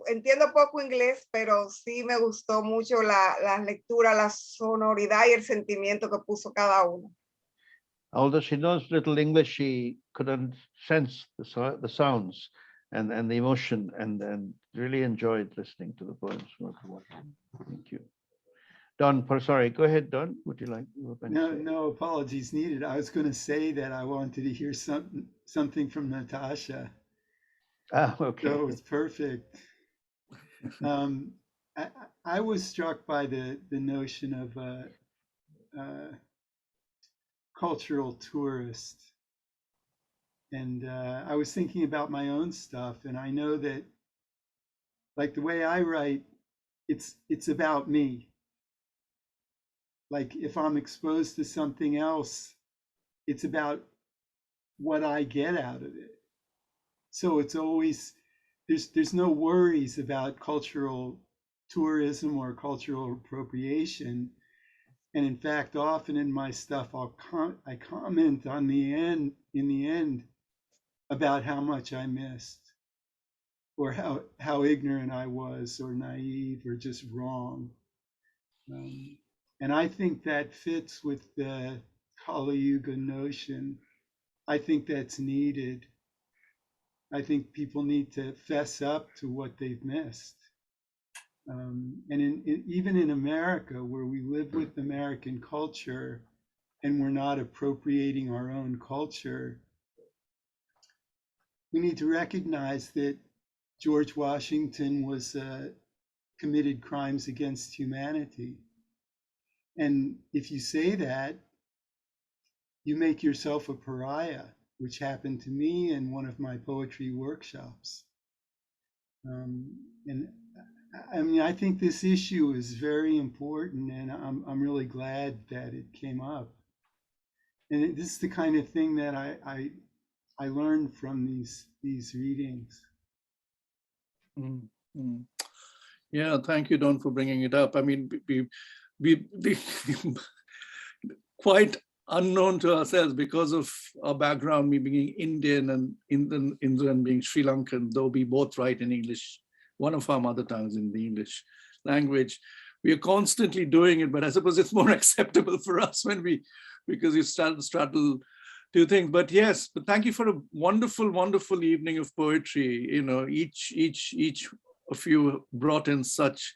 entiendo poco inglés, pero sí me gustó mucho la lectura, la sonoridad y el sentimiento que puso cada uno. Although she knows little English, she couldn't sense the sounds and the emotion, and really enjoyed listening to the poems. Thank you. Don, sorry, go ahead, Don. Would you like? No apologies needed. I was going to say that I wanted to hear something from Natacha. Okay. So it was perfect. I was struck by the notion of cultural tourist, and I was thinking about my own stuff, and I know that, like the way I write, it's about me. Like if I'm exposed to something else, it's about what I get out of it. So it's always, there's no worries about cultural tourism or cultural appropriation. And in fact, often in my stuff, I comment on in the end about how much I missed, or how ignorant I was, or naive, or just wrong. And I think that fits with the Kali Yuga notion. I think that's needed. I think people need to fess up to what they've missed. And even in America, where we live with American culture and we're not appropriating our own culture, we need to recognize that George Washington was committed crimes against humanity. And if you say that, you make yourself a pariah, which happened to me in one of my poetry workshops. And I mean, I think this issue is very important, and I'm really glad that it came up. And this is the kind of thing that I learned from these readings. Mm-hmm. Yeah, thank you, Don, for bringing it up. I mean, we quite unknown to ourselves because of our background, me being Indian and Indran being Sri Lankan, though we both write in English, one of our mother tongues in the English language. We are constantly doing it, but I suppose it's more acceptable for us because you straddle two things. But yes, but thank you for a wonderful, wonderful evening of poetry. You know, each of you brought in such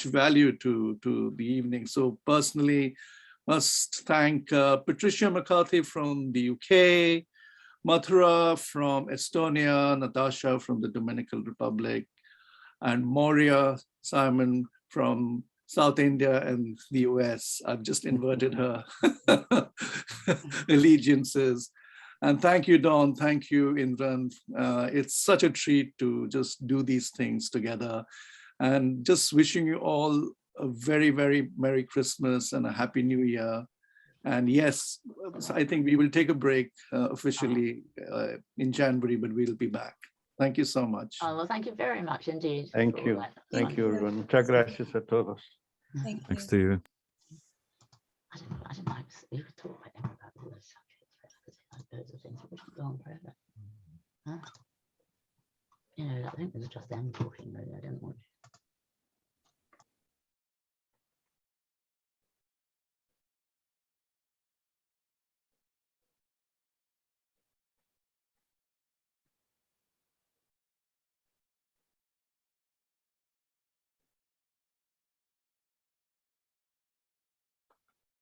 value to the evening. So personally, must thank Patricia McCarthy from the UK, Mathura from Estonia, Natacha from the Dominican Republic, and Maurya Simon from South India and the US. I've just inverted her allegiances. And thank you, Don. Thank you, Indran. It's such a treat to just do these things together. And just wishing you all a very, very Merry Christmas and a Happy New Year. And yes, I think we will take a break officially in January, but we'll be back. Thank you so much. Oh, well, thank you very much indeed. Thank you. Thank you, everyone. Muchas gracias a todos. Thank you. Thanks to you. I don't know, we could talk about all those subjects, because loads of things that wouldn't go on forever. Huh? You know, I think it was just them talking, really. I don't want to.